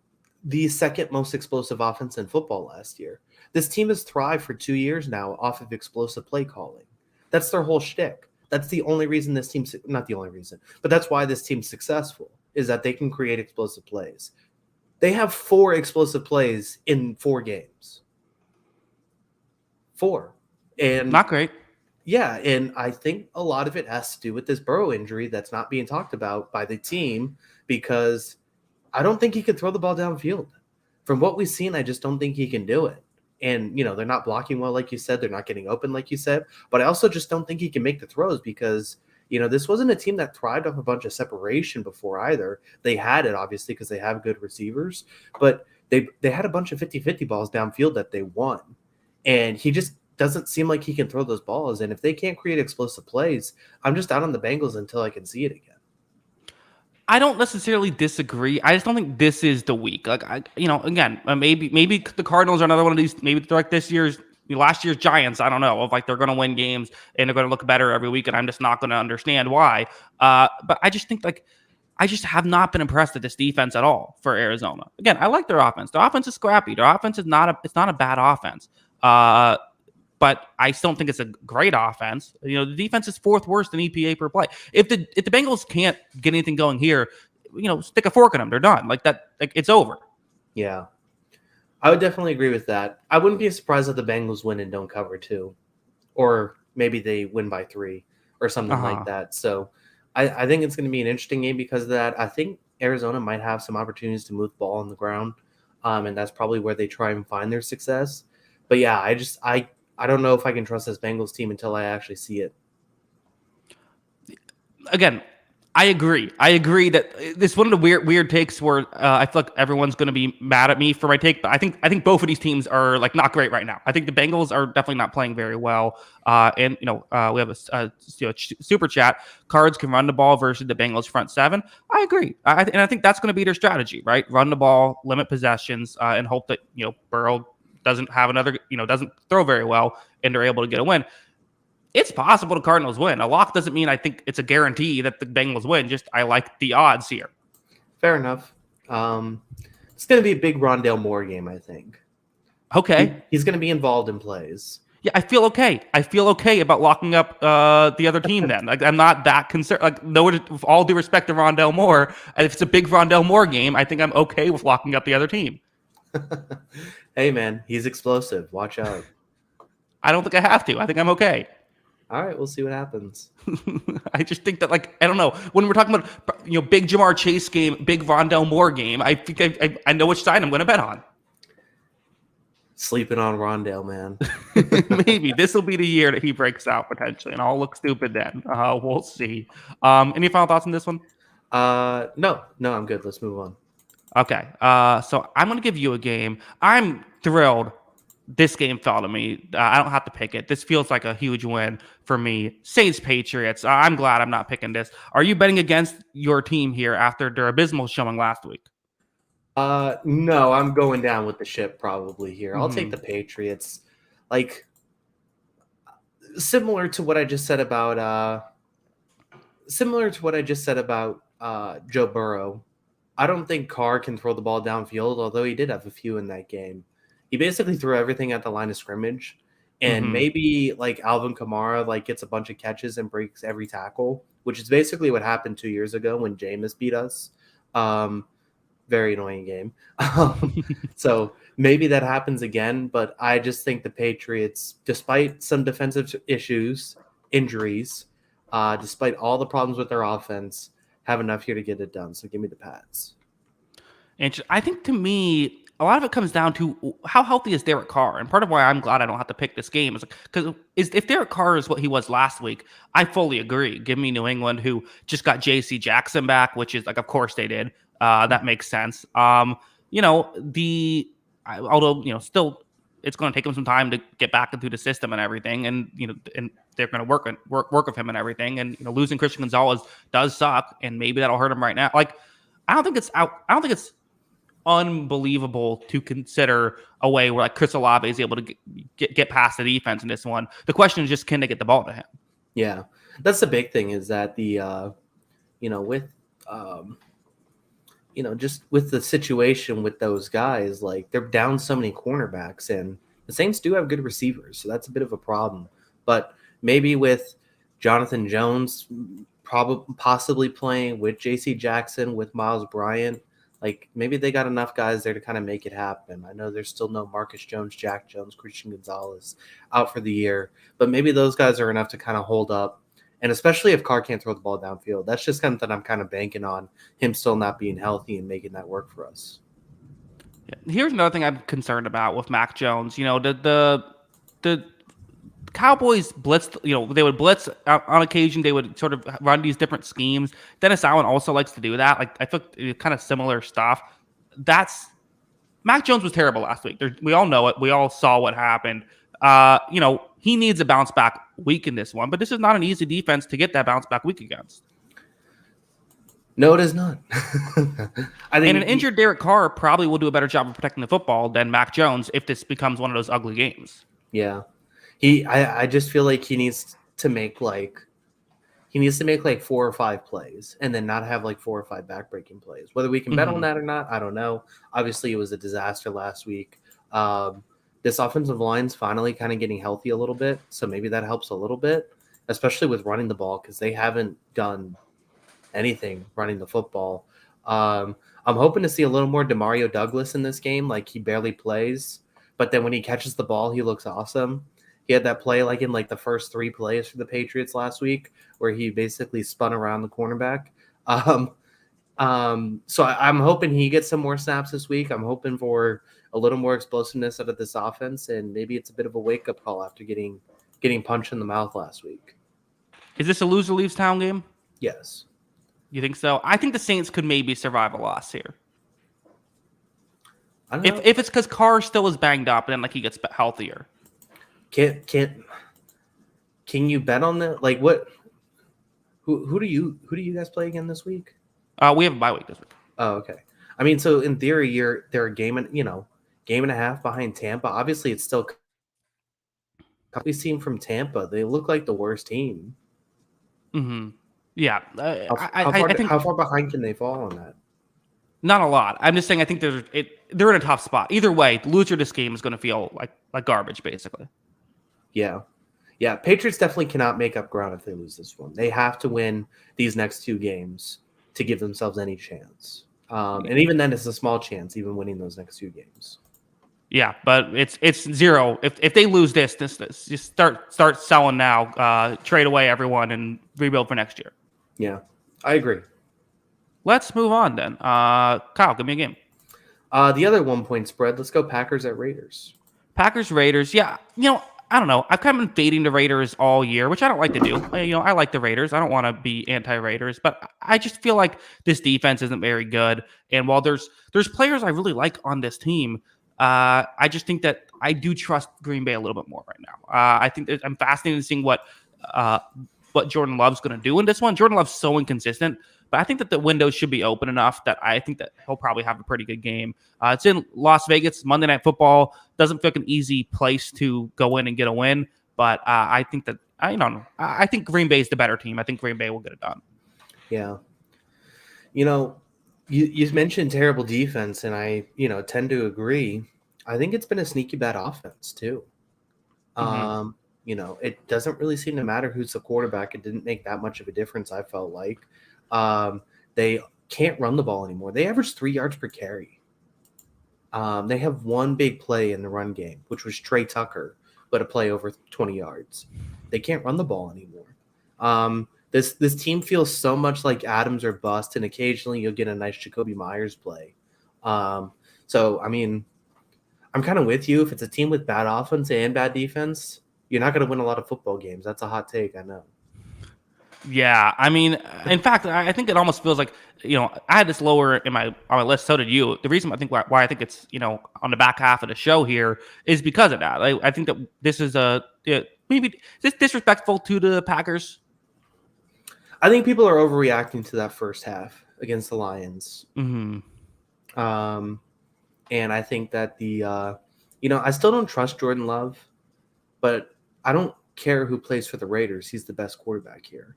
the second most explosive offense in football last year. This team has thrived for 2 years now off of explosive play calling. That's their whole shtick. That's the only reason this team's not the only reason, but that's why this team's successful, is that they can create explosive plays. They have 4 explosive plays in 4 games. 4. And not great. Yeah, and I think a lot of it has to do with this Burrow injury that's not being talked about by the team, because I don't think he can throw the ball downfield. From what we've seen, I just don't think he can do it. And, they're not blocking well, like you said. They're not getting open, like you said. But I also just don't think he can make the throws because, this wasn't a team that thrived off a bunch of separation before either. They had it, obviously, because they have good receivers. But they had a bunch of 50-50 balls downfield that they won. And he just doesn't seem like he can throw those balls. And if they can't create explosive plays, I'm just out on the Bengals until I can see it again. I don't necessarily disagree. I just don't think this is the week. Like, again, maybe the Cardinals are another one of these. Maybe they're like last year's Giants. I don't know. Of like, they're going to win games and they're going to look better every week, and I'm just not going to understand why. But I just think I just have not been impressed with this defense at all for Arizona. Again, I like their offense. Their offense is scrappy. Their offense is not a bad offense. But but I still don't think it's a great offense. The defense is fourth worst in EPA per play. If the Bengals can't get anything going here, stick a fork in them. They're done. Like that. Like it's over. Yeah, I would definitely agree with that. I wouldn't be surprised if the Bengals win and don't cover 2, or maybe they win by 3 or something like that. So I think it's going to be an interesting game because of that. I think Arizona might have some opportunities to move the ball on the ground, and that's probably where they try and find their success. But yeah, I don't know if I can trust this Bengals team until I actually see it. Again, I agree. I agree that it's one of the weird takes where I feel like everyone's going to be mad at me for my take, but I think both of these teams are like not great right now. I think the Bengals are definitely not playing very well. And we have a super chat. Cards can run the ball versus the Bengals front seven. I agree, and I think that's going to be their strategy, right? Run the ball, limit possessions, and hope that Burrow doesn't have another doesn't throw very well, and they're able to get a win. It's possible the Cardinals win. A lock doesn't mean I think it's a guarantee that the Bengals win. Just I like the odds here. Fair enough. It's going to be a big Rondale Moore game, I think. Okay. He's going to be involved in plays. Yeah, I feel okay. I feel okay about locking up the other team then. Like I'm not that concerned. Like with all due respect to Rondale Moore, if it's a big Rondale Moore game, I think I'm okay with locking up the other team. Hey man, he's explosive. Watch out. I don't think I have to. I think I'm okay. All right, we'll see what happens. I just think that, I don't know. When we're talking about, big Jamar Chase game, big Rondale Moore game, I think I know which side I'm going to bet on. Sleeping on Rondale, man. Maybe this will be the year that he breaks out potentially, and I'll look stupid then. We'll see. Any final thoughts on this one? No, I'm good. Let's move on. Okay. So I'm going to give you a game. I'm thrilled. This game fell to me. I don't have to pick it. This feels like a huge win for me. Saints Patriots. I'm glad I'm not picking this. Are you betting against your team here after their abysmal showing last week? No, I'm going down with the ship probably here. I'll take the Patriots. Like similar to what I just said about Joe Burrow. I don't think Carr can throw the ball downfield, although he did have a few in that game. He basically threw everything at the line of scrimmage, and maybe like Alvin Kamara gets a bunch of catches and breaks every tackle, which is basically what happened 2 years ago when Jameis beat us. Very annoying game. So maybe that happens again, but I just think the Patriots, despite some defensive issues, injuries, despite all the problems with their offense, have enough here to get it done. So give me the Pats. And I think to me, a lot of it comes down to how healthy is Derek Carr. And part of why I'm glad I don't have to pick this game is because if Derek Carr is what he was last week, I fully agree. Give me New England, who just got J.C. Jackson back, which is of course they did. That makes sense. Although still it's going to take him some time to get back into the system and everything. And, and they're going to work with him and everything. And, losing Christian Gonzalez does suck. And maybe that'll hurt him right now. I don't think it's unbelievable to consider a way where Chris Olave is able to get past the defense in this one. The question is just, can they get the ball to him? Yeah, that's the big thing is that just with the situation with those guys, they're down so many cornerbacks, and the Saints do have good receivers, so that's a bit of a problem. But maybe with Jonathan Jones possibly playing with J.C. Jackson, with Miles Bryant, maybe they got enough guys there to kind of make it happen. I know there's still no Marcus Jones, Jack Jones, Christian Gonzalez out for the year, but maybe those guys are enough to kind of hold up. And especially if Carr can't throw the ball downfield, that's just something I'm kind of banking on him still not being healthy and making that work for us. Here's another thing I'm concerned about with Mac Jones. The Cowboys blitzed, they would blitz on occasion. They would sort of run these different schemes. Dennis Allen also likes to do that. I think kind of similar stuff. Mac Jones was terrible last week. We all know it. We all saw what happened. He needs a bounce back week in this one, but this is not an easy defense to get that bounce back week against. No, it is not. I think an injured Derek Carr probably will do a better job of protecting the football than Mac Jones if this becomes one of those ugly games. Yeah. I just feel like he needs to make 4 or 5 plays and then not have 4 or 5 backbreaking plays. Whether we can bet on that or not, I don't know. Obviously, it was a disaster last week. this offensive line's finally kind of getting healthy a little bit, so maybe that helps a little bit, especially with running the ball because they haven't done anything running the football. I'm hoping to see a little more Demario Douglas in this game. Like he barely plays, but then when he catches the ball, he looks awesome. He had that play like in like the first 3 plays for the Patriots last week where he basically spun around the cornerback. So I'm hoping he gets some more snaps this week. I'm hoping for a little more explosiveness out of this offense, and maybe it's a bit of a wake-up call after getting punched in the mouth last week. Is this a loser leaves town game? Yes. You think so? I think the Saints could maybe survive a loss here. I don't know. If it's because Carr still is banged up and then like he gets healthier. Can you bet on that? Like what? Who do you guys play again this week? We have a bye week this week. Oh, okay. I mean, so in theory, they're a game and a half behind Tampa. Obviously, it's still we've seen from Tampa. They look like the worst team. Mm-hmm. Yeah. How far behind can they fall on that? Not a lot. I'm just saying I think they're in a tough spot. Either way, the loser of this game is going to feel like garbage, basically. Yeah. Yeah. Patriots definitely cannot make up ground if they lose this one. They have to win these next 2 games to give themselves any chance. And even then, it's a small chance, even winning those next 2 games. Yeah, but it's 0. If they lose this just start selling now. Trade away everyone and rebuild for next year. Yeah, I agree. Let's move on then. Kyle, give me a game. The other 1-point spread. Let's go Packers at Raiders. Packers Raiders. Yeah, I don't know. I've kind of been fading the Raiders all year, which I don't like to do. I like the Raiders. I don't want to be anti-Raiders, but I just feel like this defense isn't very good. And while there's players I really like on this team, I just think that I do trust Green Bay a little bit more right now. I think I'm fascinated in seeing what Jordan Love's going to do in this one. Jordan Love's so inconsistent, but I think that the window should be open enough that I think that he'll probably have a pretty good game. It's in Las Vegas, Monday Night Football. Doesn't feel like an easy place to go in and get a win, but I think that I don't know. I think Green Bay is the better team. I think Green Bay will get it done. Yeah. You mentioned terrible defense, and I tend to agree. I think it's been a sneaky bad offense too. Mm-hmm. It doesn't really seem to matter who's the quarterback. It didn't make that much of a difference, I felt like. They can't run the ball anymore. They average 3 yards per carry. They have one big play in the run game, which was Trey Tucker, but a play over 20 yards. They can't run the ball anymore. This team feels so much like Adams or bust, and occasionally you'll get a nice Jacoby Myers play. So, I mean, I'm kind of with you. If it's a team with bad offense and bad defense, you're not going to win a lot of football games. That's a hot take, I know. Yeah, I mean, in fact, I think it almost feels like, I had this lower on my list. So did you. The reason why I think it's, on the back half of the show here is because of that. I think that this is maybe is this disrespectful to the Packers. I think people are overreacting to that first half against the Lions. Mm-hmm. And I think that I still don't trust Jordan Love, but I don't care who plays for the Raiders. He's the best quarterback here.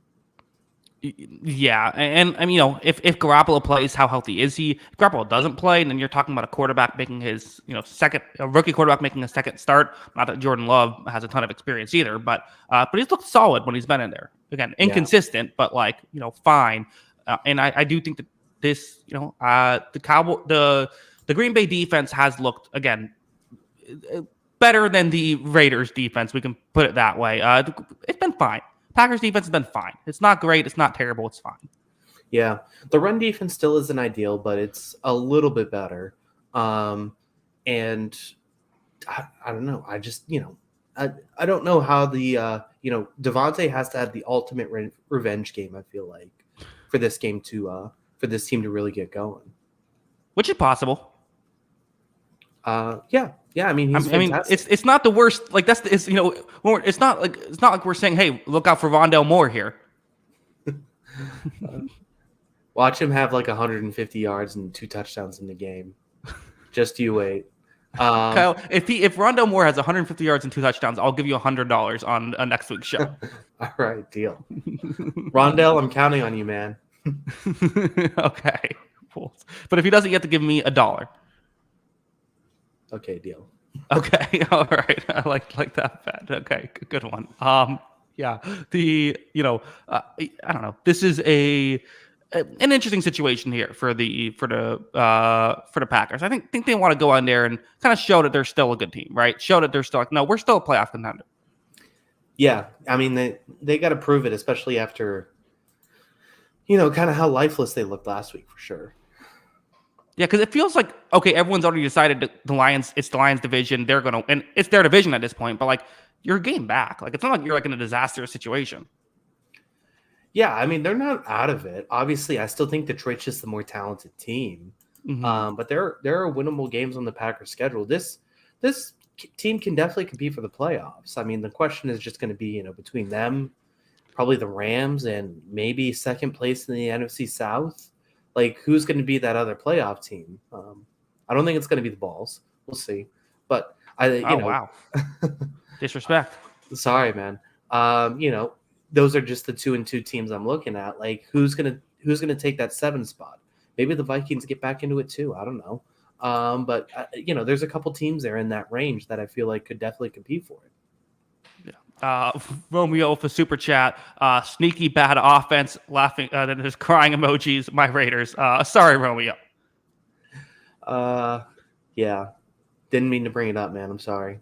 Yeah, and I mean, if Garoppolo plays, how healthy is he? If Garoppolo doesn't play, and then you're talking about a quarterback making his, a rookie quarterback making a second start. Not that Jordan Love has a ton of experience either, but he's looked solid when he's been in there. Again, inconsistent, but fine. And I do think that this, the Green Bay defense has looked again better than the Raiders defense. We can put it that way. It's been fine. Packers defense has been fine. It's not great. It's not terrible. It's fine. Yeah. The run defense still isn't ideal, but it's a little bit better. And I don't know. I just, I don't know how the, Devontae has to have the ultimate revenge game, I feel like, for this game to, for this team to really get going. Which is possible. Yeah. I mean, it's not the worst. Like it's not like we're saying, hey, look out for Rondale Moore here. Watch him have 150 yards and 2 touchdowns in the game. Just you wait. Kyle, if Rondale Moore has 150 yards and 2 touchdowns, I'll give you $100 on a next week's show. All right, deal. Rondale, I'm counting on you, man. Okay, but if he doesn't, you have to give me $1. Okay, deal. Okay, all right. I like that bet. Okay, good one. Yeah, I don't know. This is an interesting situation here for the Packers. I think they want to go on there and kind of show that they're still a good team, right? Show that they're still like, no, we're still a playoff contender. Yeah, I mean they got to prove it, especially after kind of how lifeless they looked last week for sure. Yeah, because it feels like okay, everyone's already decided that the Lions. It's the Lions division. They're gonna and it's their division at this point. But like you're a game back. Like it's not like you're like in a disastrous situation. Yeah, I mean they're not out of it. Obviously, I still think Detroit's just the more talented team. Mm-hmm. But there are winnable games on the Packers schedule. This team can definitely compete for the playoffs. I mean, the question is just going to be between them, probably the Rams, and maybe second place in the NFC South. Like, who's going to be that other playoff team? I don't think it's going to be the Balls. We'll see. But Wow, disrespect. sorry, man. Those are just the 2-2 teams I'm looking at. Like, who's gonna take that 7 spot? Maybe the Vikings get back into it too. I don't know. But there's a couple teams there in that range that I feel like could definitely compete for it. Romeo for super chat. Sneaky bad offense. Laughing. Then there's crying emojis. My Raiders. Sorry, Romeo. Yeah. Didn't mean to bring it up, man. I'm sorry.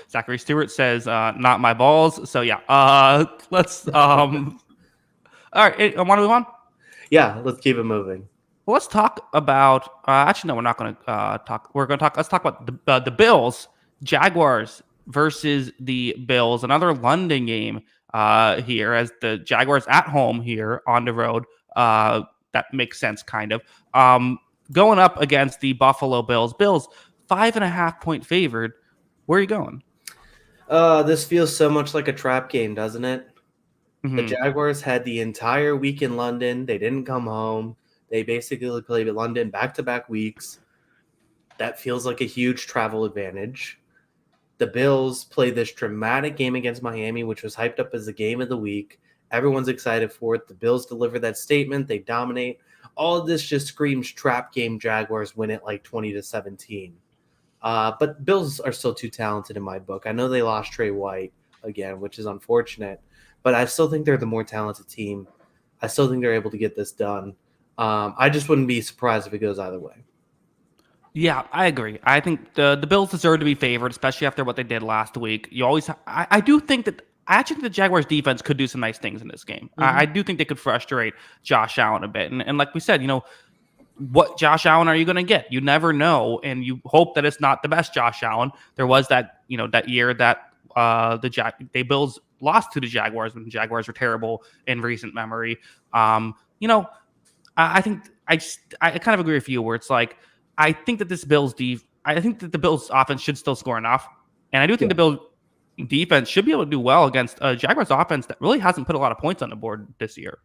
Zachary Stewart says, "Not my balls." So yeah. Let's. All right. Want to move on? Yeah. Let's keep it moving. Well, let's talk about. Actually, no, we're not going to talk. We're going to talk. Let's talk about the Bills, Jaguars versus the Bills. Another London game here, as the Jaguars at home here on the road. That makes sense, kind of. Going up against the Buffalo Bills. Bills 5.5-point favored. Where are you going? This feels so much like a trap game, doesn't it? Mm-hmm. The Jaguars had the entire week in London. They didn't come home. They basically played in London back-to-back weeks. That feels like a huge travel advantage. The Bills played this dramatic game against Miami, which was hyped up as the game of the week. Everyone's excited for it. The Bills deliver that statement. They dominate. All of this just screams trap game. Jaguars win it like 20-17. But Bills are still too talented in my book. I know they lost Trey White again, which is unfortunate. But I still think they're the more talented team. I still think they're able to get this done. I just wouldn't be surprised if it goes either way. Yeah, I agree. I think the Bills deserve to be favored, especially after what they did last week. I do think that I actually think the Jaguars defense could do some nice things in this game. Mm-hmm. I do think they could frustrate Josh Allen a bit. And like we said, what Josh Allen are you going to get? You never know, and you hope that it's not the best Josh Allen. There was that year that the Bills lost to the Jaguars when the Jaguars were terrible in recent memory. I think I kind of agree with you where it's like I think that the Bills offense should still score enough, and I do think the Bills defense should be able to do well against a Jaguars offense that really hasn't put a lot of points on the board this year.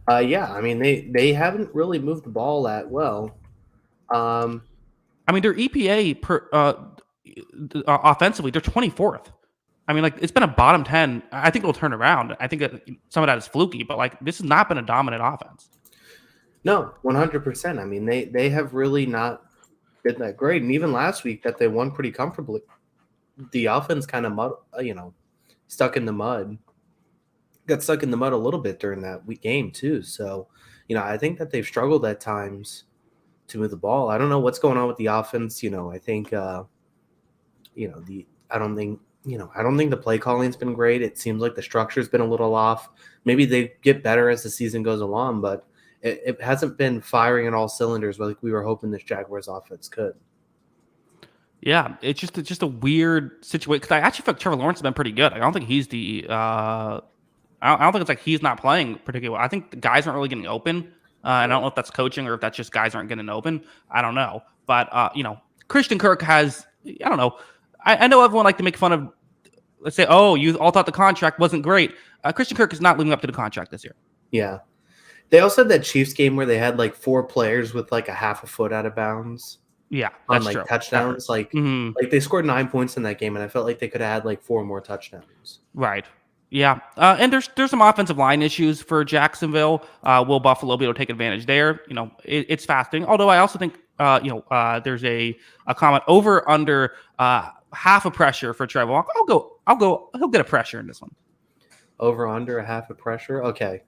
Yeah, I mean they haven't really moved the ball that well. I mean their EPA per offensively, they're 24th. I mean, like it's been a bottom 10. I think it'll turn around. I think that some of that is fluky, but like this has not been a dominant offense. No, 100%. I mean they have really not been that great, and even last week that they won pretty comfortably, the offense kind of stuck in the mud. Got stuck in the mud a little bit during that week game too. So, I think that they've struggled at times to move the ball. I don't know what's going on with the offense. I think, I don't think the play calling's been great. It seems like the structure's been a little off. Maybe they get better as the season goes along, but it hasn't been firing on all cylinders like we were hoping this Jaguars offense could. Yeah, it's just a weird situation because I actually feel like Trevor Lawrence has been pretty good. I don't think he's the I don't think it's like he's not playing particularly well. I think the guys aren't really getting open. I don't know if that's coaching or if that's just guys aren't getting open. I don't know. But, Christian Kirk has, I don't know. I know everyone like to make fun of, let's say, oh, you all thought the contract wasn't great. Christian Kirk is not living up to the contract this year. Yeah. They also had that Chiefs game where they had like 4 players with like a half a foot out of bounds. Yeah, that's on like true. Touchdowns. Like they scored 9 points in that game, and I felt like they could have had like 4 more touchdowns. Right. Yeah, and there's some offensive line issues for Jacksonville. Will Buffalo be able to take advantage there? It's fasting. Although I also think there's a comment over under half a pressure for Trevor Walker. I'll go. He'll get a pressure in this one. Over under a half a pressure. Okay,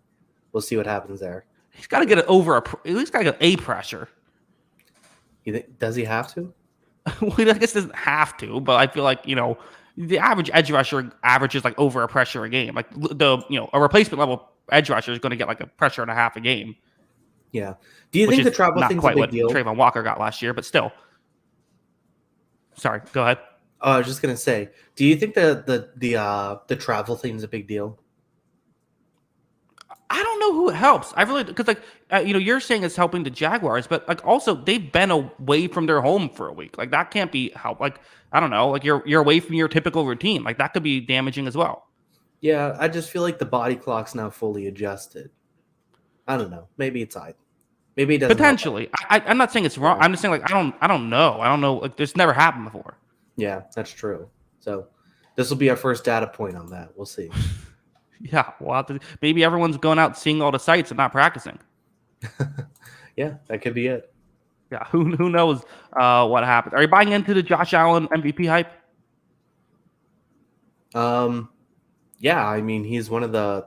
we'll see what happens there. He's got to get it over at least got to get a pressure. You think, does he have to? Well, I guess he doesn't have to, but I feel like the average edge rusher averages like over a pressure a game. Like a replacement level edge rusher is going to get like a pressure and a half a game. Yeah. Do you think the travel thing's a big deal? Trayvon Walker got last year, but still. Sorry, go ahead. Oh, I was just gonna say, do you think the travel thing's a big deal? I don't know who it helps. I really because you're saying it's helping the Jaguars, but like also they've been away from their home for a week. Like that can't be help. Like I don't know. Like you're away from your typical routine. Like that could be damaging as well. Yeah, I just feel like the body clock's now fully adjusted. I don't know. Maybe it's maybe it doesn't. Potentially. I'm not saying it's wrong. I'm just saying like I don't know. I don't know. Like this never happened before. Yeah, that's true. So this will be our first data point on that. We'll see. Yeah, maybe everyone's going out seeing all the sites and not practicing. Yeah, that could be it. Yeah, who knows what happened? Are you buying into the Josh Allen MVP hype? Yeah, I mean he's one of the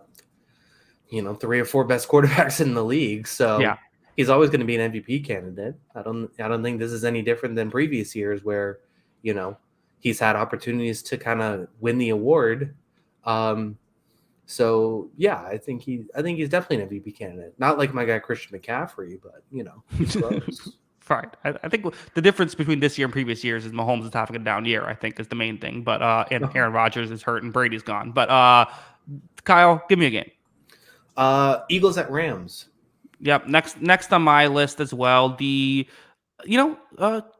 3 or 4 best quarterbacks in the league, so yeah, he's always going to be an MVP candidate. I don't think this is any different than previous years where he's had opportunities to kind of win the award. So yeah, I think he's definitely an MVP candidate. Not like my guy Christian McCaffrey, but he's close. Right. I think the difference between this year and previous years is Mahomes is having a down year, I think, is the main thing. But and Aaron Rodgers is hurt and Brady's gone. But Kyle, give me a game. Eagles at Rams. Yep. Next on my list as well. The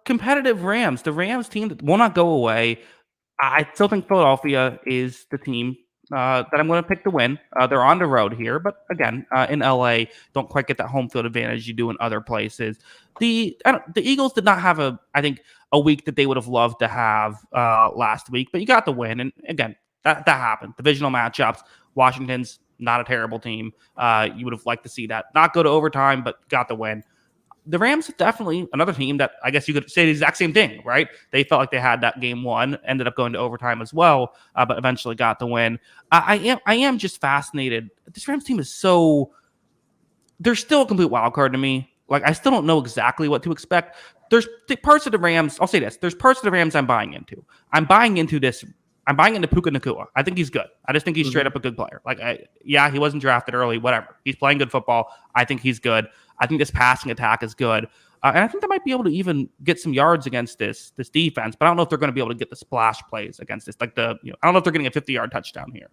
competitive Rams. The Rams team that will not go away. I still think Philadelphia is the team that I'm going to pick to win. They're on the road here, but again, in LA, don't quite get that home field advantage you do in other places. The Eagles did not have a week that they would have loved to have last week, but you got the win, and again, that happened. Divisional matchups. Washington's not a terrible team. You would have liked to see that not go to overtime, but got the win. The Rams definitely another team that I guess you could say the exact same thing, right? They felt like they had that game won, ended up going to overtime as well, but eventually got the win. I am just fascinated. This Rams team is they're still a complete wild card to me. Like I still don't know exactly what to expect. There's parts of the Rams. I'll say this: there's parts of the Rams I'm buying into. I'm buying into Puka Nacua. I think he's good. I just think he's straight up a good player. Like, he wasn't drafted early, whatever. He's playing good football. I think he's good. I think this passing attack is good. And I think they might be able to even get some yards against this defense, but I don't know if they're going to be able to get the splash plays against this. Like I don't know if they're getting a 50-yard touchdown here.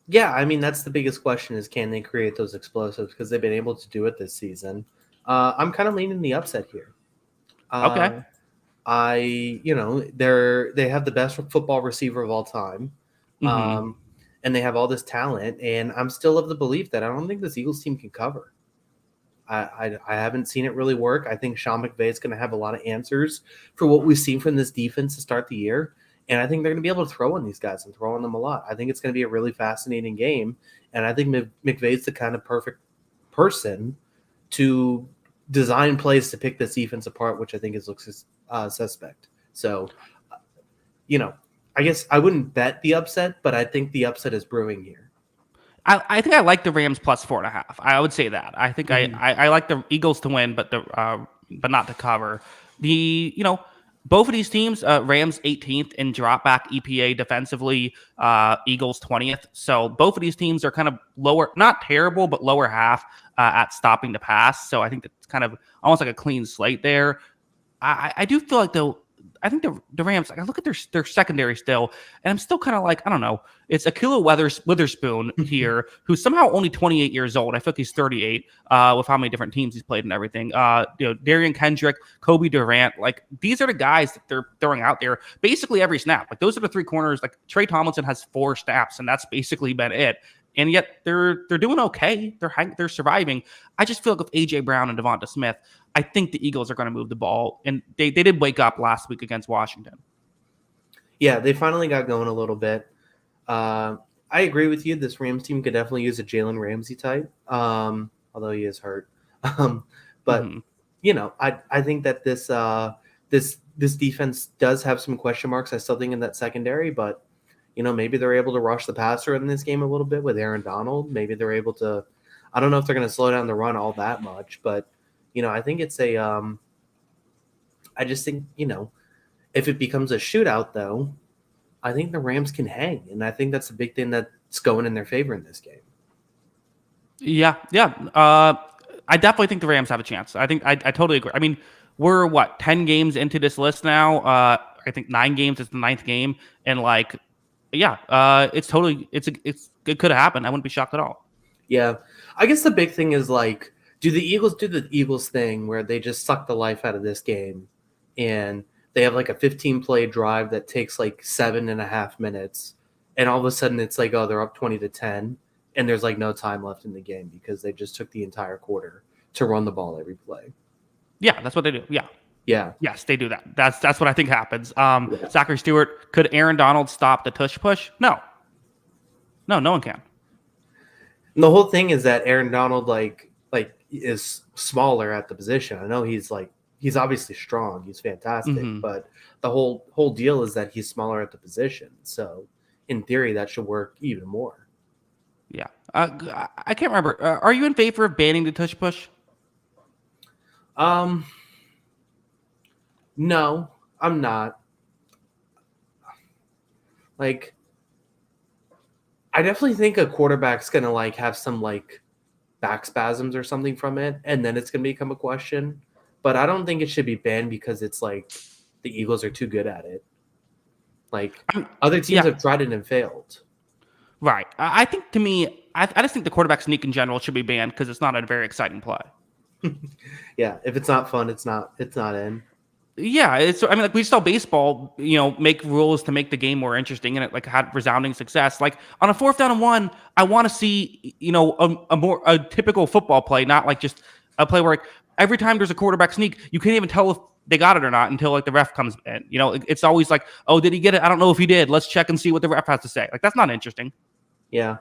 Yeah, I mean, that's the biggest question is can they create those explosives because they've been able to do it this season. I'm kind of leaning the upset here. Okay. They have the best football receiver of all time. And they have all this talent, and I'm still of the belief that I don't think this Eagles team can cover. I haven't seen it really work. I think Sean McVay is going to have a lot of answers for what we've seen from this defense to start the year, and I think they're going to be able to throw on these guys and throw on them a lot. I think it's going to be a really fascinating game, and I think McVay's the kind of perfect person to design plays to pick this defense apart, which I think looks suspect. So, I guess I wouldn't bet the upset, but I think the upset is brewing here. I think I like the Rams plus 4.5. I would say that. I think I like the Eagles to win, but not to cover. Both of these teams, Rams 18th in drop back EPA defensively, Eagles 20th. So both of these teams are kind of lower, not terrible, but lower half at stopping the pass. So I think that's kind of almost like a clean slate there. I do feel like though. I think the Rams, I look at their secondary still, and I'm still kind of like, I don't know. It's Ahkello Witherspoon here, who's somehow only 28 years old. I feel like he's 38 with how many different teams he's played and everything. Darian Kendrick, Kobe Durant, like these are the guys that they're throwing out there basically every snap. Like those are the 3 corners. Like Trey Tomlinson has 4 snaps, and that's basically been it. And yet they're doing okay. They're surviving. I just feel like with A.J. Brown and Devonta Smith, I think the Eagles are going to move the ball. And they did wake up last week against Washington. Yeah, they finally got going a little bit. I agree with you. This Rams team could definitely use a Jalen Ramsey type, although he is hurt. But Mhm. I think that this defense does have some question marks. I still think in that secondary, but maybe they're able to rush the passer in this game a little bit with Aaron Donald. Maybe they're able to. I don't know if they're going to slow down the run all that much, but I think it's a. I just think if it becomes a shootout, though, I think the Rams can hang, and I think that's a big thing that's going in their favor in this game. Yeah, yeah. I definitely think the Rams have a chance. I totally agree. I mean, we're what 10 games into this list now. I think 9 games is the ninth game, and it's totally it could have happened. I wouldn't be shocked at all. Yeah, I guess the big thing is like, do the Eagles do the Eagles thing where they just suck the life out of this game, and they have like a 15 play drive that takes like 7.5 minutes, and all of a sudden it's like, oh, they're up 20-10, and there's like no time left in the game because they just took the entire quarter to run the ball every play. Yeah, that's what they do. Yeah. Yeah. Yes, they do that. That's what I think happens. Zachary Stewart, could Aaron Donald stop the tush push? No. No one can. And the whole thing is that Aaron Donald like is smaller at the position. I know he's obviously strong. He's fantastic, Mhm. but the whole deal is that he's smaller at the position. So in theory, that should work even more. Yeah. I can't remember. Are you in favor of banning the tush push? No, I'm not. Like, I definitely think a quarterback's gonna like have some like back spasms or something from it, and then it's gonna become a question. But I don't think it should be banned because it's like the Eagles are too good at it. Like other teams have tried it and failed. Right. I think to me, I just think the quarterback sneak in general should be banned because it's not a very exciting play. Yeah, if it's not fun, it's not in. Yeah, I mean, like we saw baseball, make rules to make the game more interesting, and it like had resounding success. Like on a 4th down and 1, I want to see, a typical football play, not like just a play where like, every time there's a quarterback sneak, you can't even tell if they got it or not until like the ref comes in. It's always like, oh, did he get it? I don't know if he did. Let's check and see what the ref has to say. Like that's not interesting. Yeah,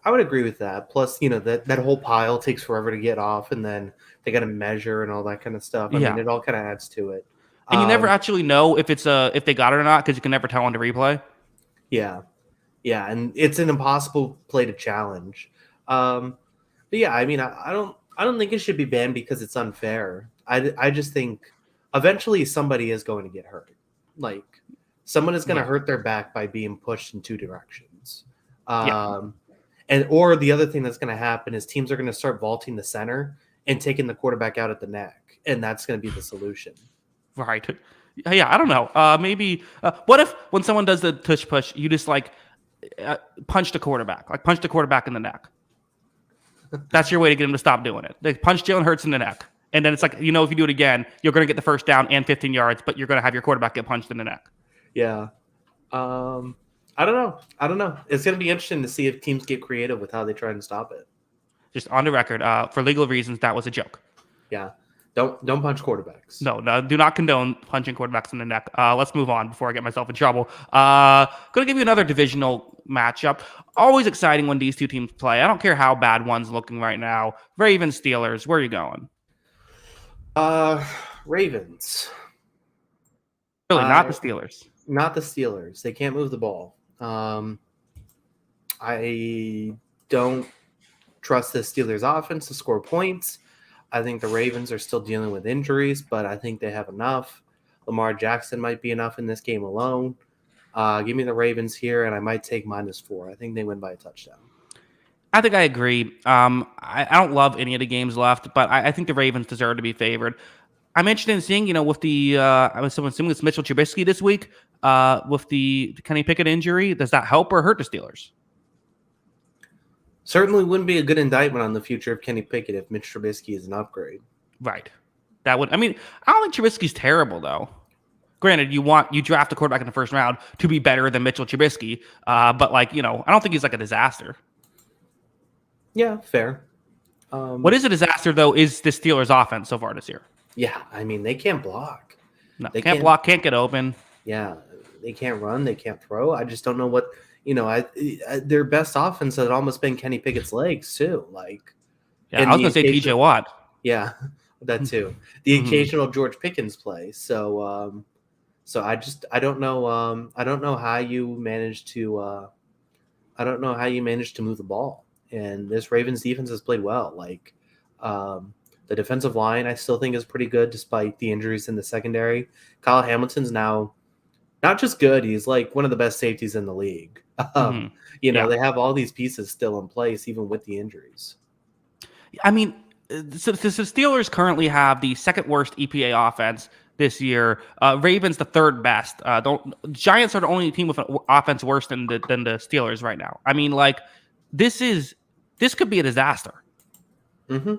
I would agree with that. Plus, that whole pile takes forever to get off, and then they got to measure and all that kind of stuff. I mean, it all kind of adds to it. And you never actually know if if they got it or not because you can never tell on the replay. Yeah, and it's an impossible play to challenge. But yeah, I mean, I don't think it should be banned because it's unfair. I just think eventually somebody is going to get hurt. Like someone is going to hurt their back by being pushed in two directions. Or the other thing that's going to happen is teams are going to start vaulting the center and taking the quarterback out at the neck, and that's going to be the solution. Right. Yeah, I don't know. Maybe. What if when someone does the tush push, you just like punch the quarterback, in the neck? That's your way to get him to stop doing it. They punch Jalen Hurts in the neck, and then it's like if you do it again, you're going to get the first down and 15 yards, but you're going to have your quarterback get punched in the neck. Yeah. I don't know. It's going to be interesting to see if teams get creative with how they try and stop it. Just on the record, for legal reasons, that was a joke. Yeah. Don't punch quarterbacks. No, do not condone punching quarterbacks in the neck. Let's move on before I get myself in trouble. Going to give you another divisional matchup. Always exciting when these two teams play. I don't care how bad one's looking right now. Ravens, Steelers. Where are you going? Ravens. Really, not the Steelers. Not the Steelers. They can't move the ball. I don't trust the Steelers offense to score points. I think the Ravens are still dealing with injuries, but I think they have enough. Lamar Jackson might be enough in this game alone. Give me the Ravens here, and I might take -4. I think they win by a touchdown. I think I agree. I don't love any of the games left, but I think the Ravens deserve to be favored. I'm interested in seeing, with the I'm assuming it's Mitchell Trubisky this week, with the Kenny Pickett injury. Does that help or hurt the Steelers? Certainly wouldn't be a good indictment on the future of Kenny Pickett if Mitch Trubisky is an upgrade. Right. That would. I mean, I don't think Trubisky's terrible though. Granted, you draft a quarterback in the first round to be better than Mitchell Trubisky, but I don't think he's like a disaster. Yeah, fair. What is a disaster though is the Steelers' offense so far this year. Yeah, I mean they can't block. No, they can't block, can't get open. Yeah, they can't run, they can't throw. I just don't know what. Their best offense had almost been Kenny Pickett's legs too. I was gonna say TJ Watt. Yeah, that too. The Mhm. occasional George Pickens play. So I don't know I don't know how you manage to I don't know how you manage to move the ball. And this Ravens defense has played well. Like the defensive line, I still think is pretty good despite the injuries in the secondary. Kyle Hamilton's now not just good; he's like one of the best safeties in the league. Mhm. They Yeah. have all these pieces still in place, even with the injuries. I mean, so Steelers currently have the second worst EPA offense this year. Ravens the third best. Don't Giants are the only team with an offense worse than the Steelers right now. I mean, like this is this could be a disaster. hmm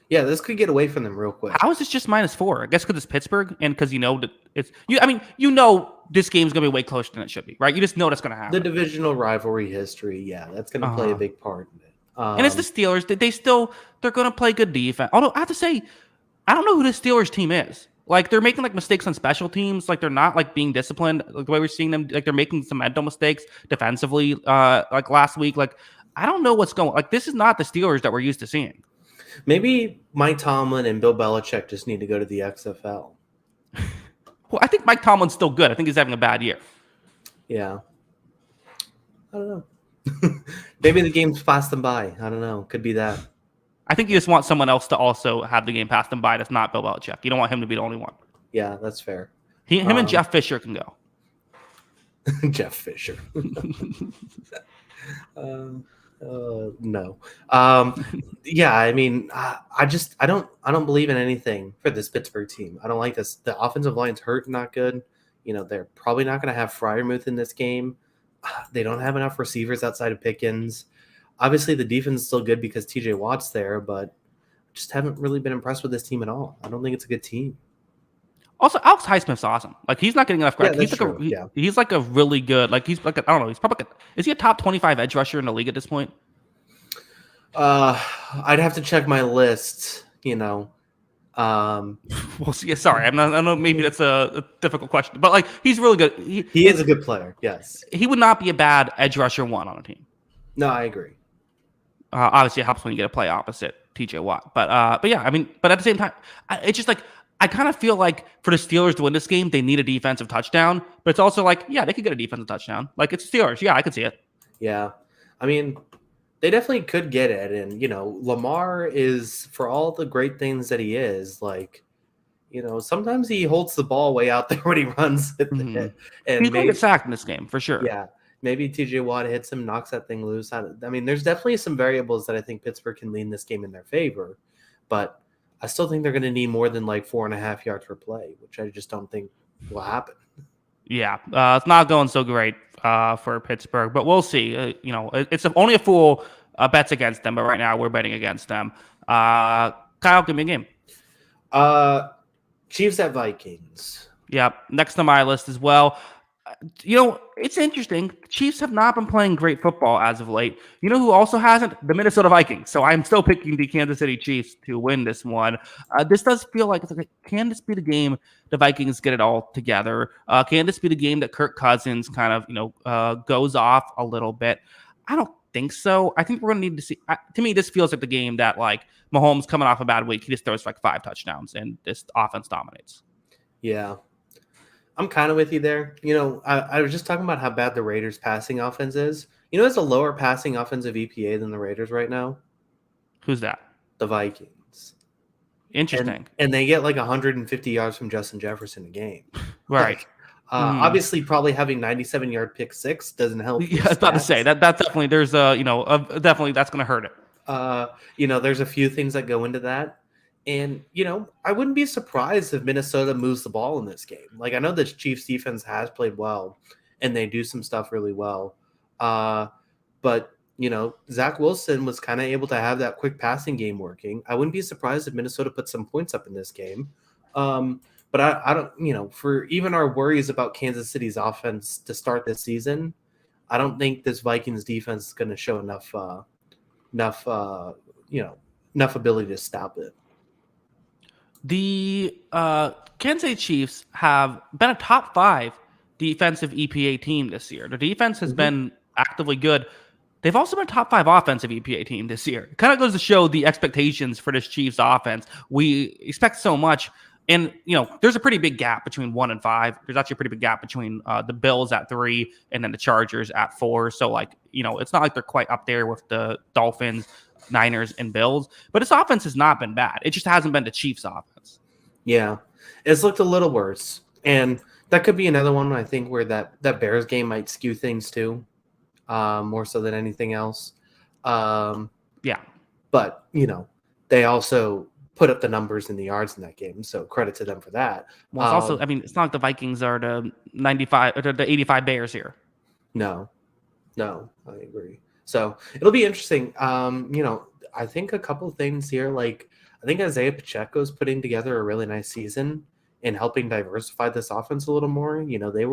Yeah, this could get away from them real quick. How is this just -4? I guess because it's Pittsburgh and because you know that it's you. I mean, you know this game's gonna be way closer than it should be, right? You just know that's gonna The happen. divisional rivalry history, yeah, that's going to play a Uh-huh. big part in it. And it's the Steelers. They're gonna play good defense. Although I have to say, I don't know who this Steelers team is. Like they're making like mistakes on special teams. Like they're not like being disciplined. Like the way we're seeing them, like they're making some mental mistakes defensively. Like last week. Like I don't know what's going. Like this is not the Steelers that we're used to seeing. Maybe Mike Tomlin and Bill Belichick just need to go to the XFL. Well, I think Mike Tomlin's still good. I think he's having a bad year. Yeah, I don't know. Maybe the game's passed them by. I don't know. Could be that. I think you just want someone else to also have the game pass them by. That's not Bill Belichick. You don't want him to be the only one. Yeah, that's fair. Him and Jeff Fisher can go. Jeff Fisher. No. Yeah, I mean, I don't believe in anything for this Pittsburgh team. I don't like this. The offensive line's hurt, not good. They're probably not going to have Fryermuth in this game. They don't have enough receivers outside of Pickens. Obviously, the defense is still good because TJ Watt's there, but just haven't really been impressed with this team at all. I don't think it's a good team. Also, Alex Highsmith's awesome. Like he's not getting enough Yeah, credit. that's true. Yeah. He's like a really good. Like he's like I don't know. He's probably is he a top 25 edge rusher in the league at this point? I'd have to check my list. Well, see, sorry, I don't know. Maybe that's a difficult question, but like he's really good. He is a good player. Yes. He would not be a bad edge rusher one on a team. No, I agree. Obviously, it helps when you get to play opposite TJ Watt. But yeah, I mean, but at the same time, it's just like I kind of feel like for the Steelers to win this game, they need a defensive touchdown. But it's also like, yeah, they could get a defensive touchdown. Like it's Steelers. Yeah, I could see it. Yeah, I mean, they definitely could get it, and Lamar is, for all the great things that he is, like, sometimes he holds the ball way out there when he runs with it, and He's going to get sacked in this game for sure. Yeah. Maybe TJ Watt hits him, knocks that thing loose. I mean, there's definitely some variables that I think Pittsburgh can lean this game in their favor, but I still think they're going to need more than like 4.5 yards per play, which I just don't think will happen. Yeah, it's not going so great for Pittsburgh, but we'll see. It's only a fool bets against them, but right now we're betting against them. Kyle, give me a game. Chiefs at Vikings. Yeah, next on my list as well. It's interesting. Chiefs have not been playing great football as of late. You know who also hasn't? The Minnesota Vikings. So I'm still picking the Kansas City Chiefs to win this one. This does feel like can this be the game the Vikings get it all together? Can this be the game that Kirk Cousins kind of goes off a little bit? I don't think so. I think we're going to need to see. To me, this feels like the game that like Mahomes coming off a bad week, he just throws like 5 touchdowns and this offense dominates. Yeah. I'm kind of with you there. I was just talking about how bad the Raiders' passing offense is. It's a lower passing offensive EPA than the Raiders right now. Who's that? The Vikings. Interesting. And they get like 150 yards from Justin Jefferson a game. Right. Obviously, probably having 97-yard pick six doesn't help. Yeah, I was about to say that definitely there's definitely that's going to hurt it. There's a few things that go into that. And, I wouldn't be surprised if Minnesota moves the ball in this game. Like, I know the Chiefs defense has played well, and they do some stuff really well. But, Zach Wilson was kind of able to have that quick passing game working. I wouldn't be surprised if Minnesota put some points up in this game. But I don't, for even our worries about Kansas City's offense to start this season, I don't think this Vikings defense is going to show enough ability to stop it. The Kansas City Chiefs have been a top 5 defensive EPA team this year. The defense has been actively good. They've also been a top 5 offensive EPA team this year. It kind of goes to show the expectations for this Chiefs offense. We expect so much. And, there's a pretty big gap between 1 and 5. There's actually a pretty big gap between the Bills at 3 and then the Chargers at 4. So, it's not like they're quite up there with the Dolphins, Niners, and Bills. But his offense has not been bad. It just hasn't been the Chiefs' offense. Yeah, it's looked a little worse. And that could be another one, I think, where that Bears game might skew things too. More so than anything else. Yeah. But, they also put up the numbers in the yards in that game. So credit to them for that. Well, it's also, it's not like the Vikings are the 95 or the 85 Bears here. No, I agree. So it'll be interesting. I think a couple things here, like I think Isaiah Pacheco's putting together a really nice season and helping diversify this offense a little more. They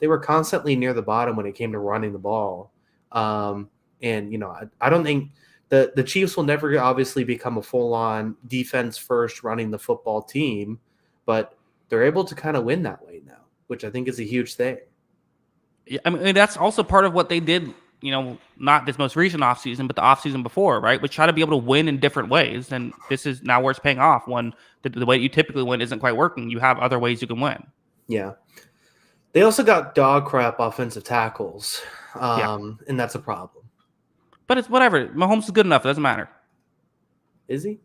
were constantly near the bottom when it came to running the ball. I don't think the Chiefs will never obviously become a full-on defense first running the football team, but they're able to kind of win that way now, which I think is a huge thing. Yeah, that's also part of what they did, not this most recent offseason, but the offseason before, right? Which try to be able to win in different ways. And this is now where it's paying off when the way you typically win isn't quite working. You have other ways you can win. Yeah. They also got dog crap offensive tackles, and that's a problem. But it's whatever. Mahomes is good enough. It doesn't matter. Is he?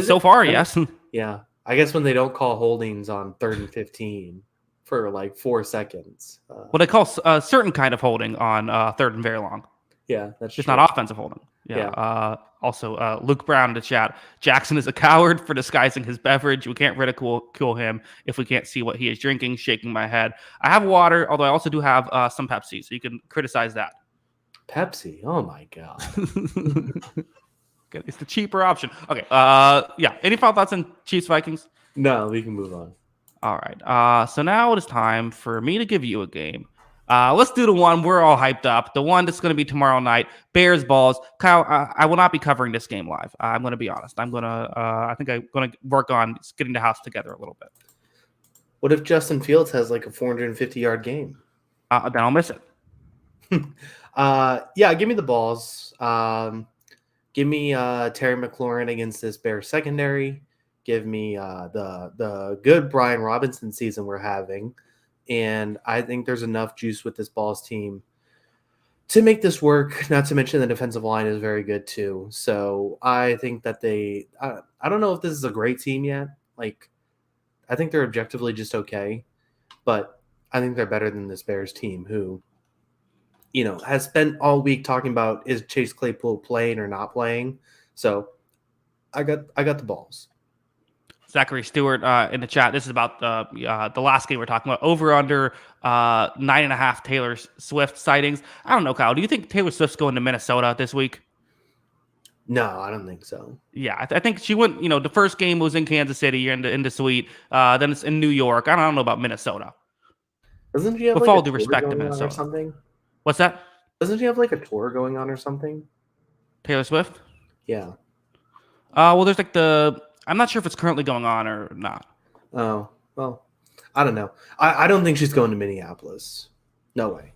So far, yes. Yeah. I guess when they don't call holdings on 3rd and 15 for like 4 seconds. They call a certain kind of holding on 3rd and very long. Yeah, that's just true. not offensive holding. Yeah. Also, Luke Brown in the chat. Jackson is a coward for disguising his beverage. We can't ridicule him if we can't see what he is drinking. Shaking my head. I have water, although I also do have some Pepsi, so you can criticize that. Pepsi? Oh my god. It's the cheaper option. Okay. Any final thoughts on Chiefs Vikings? No, we can move on. All right. So now it is time for me to give you a game. Let's do the one we're all hyped up. The one that's going to be tomorrow night. Bears balls. Kyle, I will not be covering this game live. I'm going to be honest. I think I'm going to work on getting the house together a little bit. What if Justin Fields has like a 450-yard game? Then I'll miss it. Give me the balls. Give me Terry McLaurin against this Bears secondary. Give me the good Brian Robinson season we're having. And I think there's enough juice with this balls team to make this work. Not to mention the defensive line is very good too. So I think that I don't know if this is a great team yet. Like, I think they're objectively just okay. But I think they're better than this Bears team who, has spent all week talking about is Chase Claypool playing or not playing. So I got the balls. Zachary Stewart in the chat. This is about the last game we're talking about. Over under 9.5 Taylor Swift sightings. I don't know, Kyle. Do you think Taylor Swift's going to Minnesota this week? No, I don't think so. Yeah, I think she went. The first game was in Kansas City in the suite. Then it's in New York. I don't know about Minnesota. Doesn't she have with all due respect to Minnesota or something? What's that? Doesn't she have like a tour going on or something? Taylor Swift? Yeah. Well, there's like I'm not sure if it's currently going on or not. Oh, well, I don't know. I don't think she's going to Minneapolis. No way.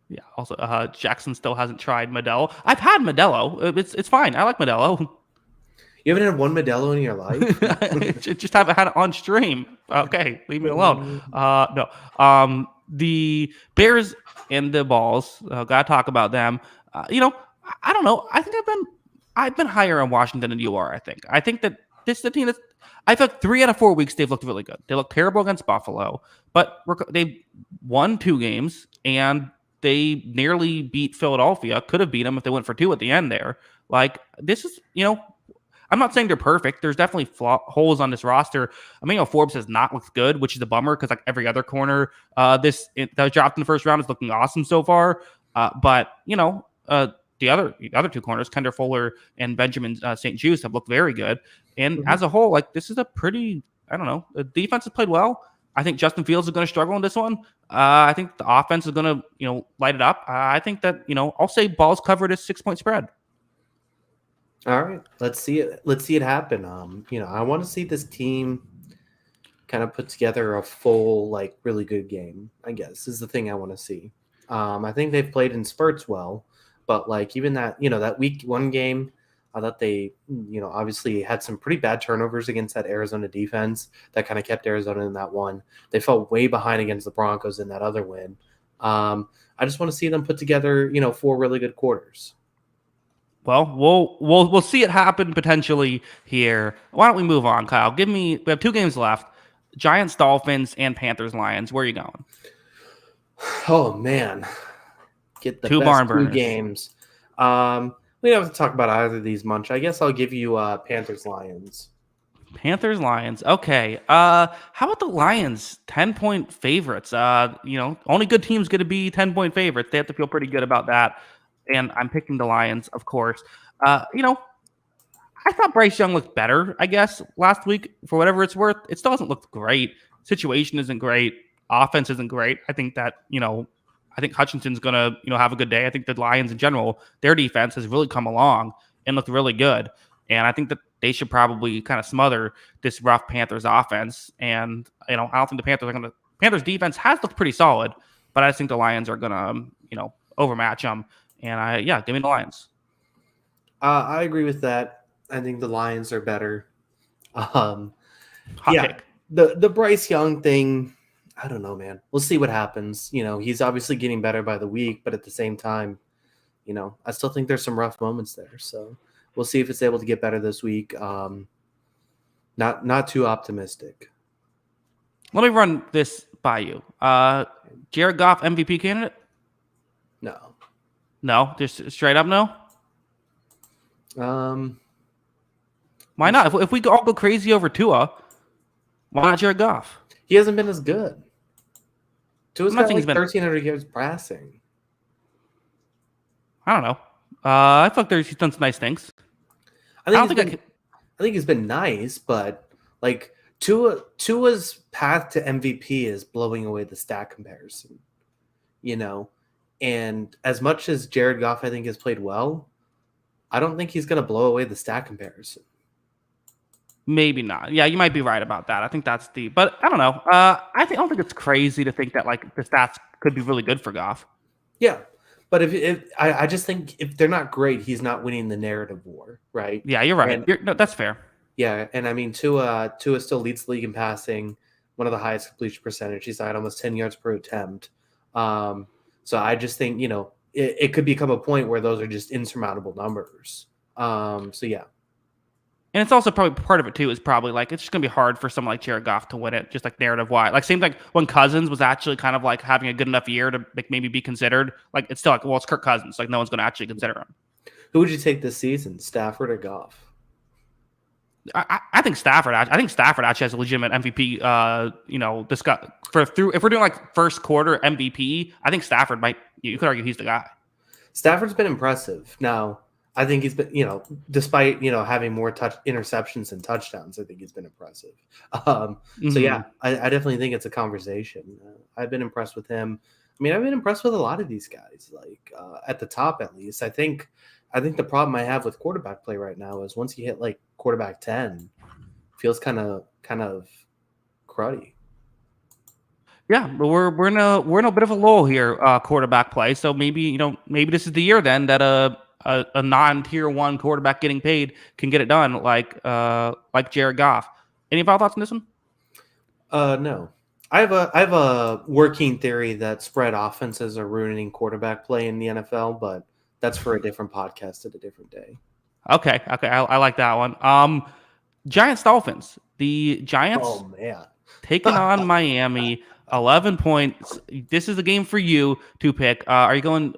Yeah. Also, Jackson still hasn't tried Modelo. I've had Modelo. It's fine. I like Modelo. You haven't had one Modelo in your life? Just haven't had it on stream. Okay, leave me alone. No. The Bears and the balls. Gotta talk about them. I don't know. I think I've been higher on Washington than you are. I think that this is the team I feel like 3 out of 4 weeks they've looked really good. They look terrible against Buffalo, but they won 2 games and they nearly beat Philadelphia. Could have beat them if they went for 2 at the end there. Like, this is, I'm not saying they're perfect. There's definitely holes on this roster. Forbes has not looked good, which is a bummer because like every other corner that was dropped in the first round is looking awesome so far. But the other 2 corners, Kendra Fuller and Benjamin St. Juste, have looked very good. And as a whole, like, this is a pretty, I don't know, the defense has played well. I think Justin Fields is going to struggle in this one. I think the offense is going to, light it up. I think that, I'll say balls covered as 6-point spread. All right, let's see it. Let's see it happen. I want to see this team kind of put together a full, really good game. I guess is the thing I want to see. I think they've played in spurts well, but like even that, that week 1 game, I thought they, obviously had some pretty bad turnovers against that Arizona defense that kind of kept Arizona in that one. They fell way behind against the Broncos in that other win. I just want to see them put together, 4 really good quarters. Well, we'll see it happen potentially here. Why don't we move on, Kyle? We have 2 games left. Giants, Dolphins, and Panthers, Lions. Where are you going? Oh man. Get the 2 best barn 2 burners. games. We don't have to talk about either of these much. I guess I'll give you Panthers Lions. Panthers, Lions. Okay. How about the Lions? 10-point favorites. Only good teams going to be 10-point favorites. They have to feel pretty good about that. And I'm picking the Lions, of course. I thought Bryce Young looked better, I guess, last week. For whatever it's worth, it still doesn't look great. Situation isn't great. Offense isn't great. I think that, I think Hutchinson's going to, have a good day. I think the Lions in general, their defense has really come along and looked really good. And I think that they should probably kind of smother this rough Panthers offense. And, I don't think the Panthers defense has looked pretty solid, but I just think the Lions are going to, overmatch them. And give me the Lions. I agree with that. I think the Lions are better. Hot pick. The Bryce Young thing, I don't know, man. We'll see what happens. He's obviously getting better by the week, but at the same time, I still think there's some rough moments there. So we'll see if it's able to get better this week. Not too optimistic. Let me run this by you. Jared Goff, MVP candidate? No, just straight up no. Why not? If we all go crazy over Tua, why not Jared Goff? He hasn't been as good. Tua's got like he's been 1,300 yards passing. I don't know. I feel like he's done some nice things. I think he's been nice, but like Tua's path to MVP is blowing away the stat comparison. And as much as Jared Goff, I think, has played well, I don't think he's going to blow away the stat comparison. Maybe not. Yeah, you might be right about that. I think that's but I don't know. I don't think it's crazy to think that like the stats could be really good for Goff. Yeah, but I just think if they're not great, he's not winning the narrative war, right? Yeah, you're right. That's fair. Yeah, and I mean Tua still leads the league in passing, one of the highest completion percentage. He's at almost 10 yards per attempt. So I just think it could become a point where those are just insurmountable numbers. So yeah. And it's also probably part of it too is probably like it's just gonna be hard for someone like Jared Goff to win it, just like narrative wise. Like same like when Cousins was actually kind of like having a good enough year to maybe be considered. Like it's still like, well, it's Kirk Cousins. Like no one's gonna actually consider him. Who would you take this season, Stafford or Goff? I think Stafford. I think Stafford actually has a legitimate MVP. If we're doing like first quarter MVP, I think Stafford might. You could argue he's the guy. Stafford's been impressive. Now, I think he's been, despite having more interceptions and touchdowns, I think he's been impressive. So yeah, I definitely think it's a conversation. I've been impressed with him. I mean, I've been impressed with a lot of these guys, like at the top at least. I think the problem I have with quarterback play right now is once you hit like quarterback 10, feels kind of cruddy. Yeah, but we're in a bit of a lull here, quarterback play. So maybe this is the year then that a non-tier 1 quarterback getting paid can get it done, like Jared Goff. Any final thoughts on this one? No. I have a working theory that spread offenses are ruining quarterback play in the NFL, but that's for a different podcast at a different day. Okay, I like that one. Giants Dolphins. The Giants taking on Miami. 11 points. This is a game for you to pick. Are you going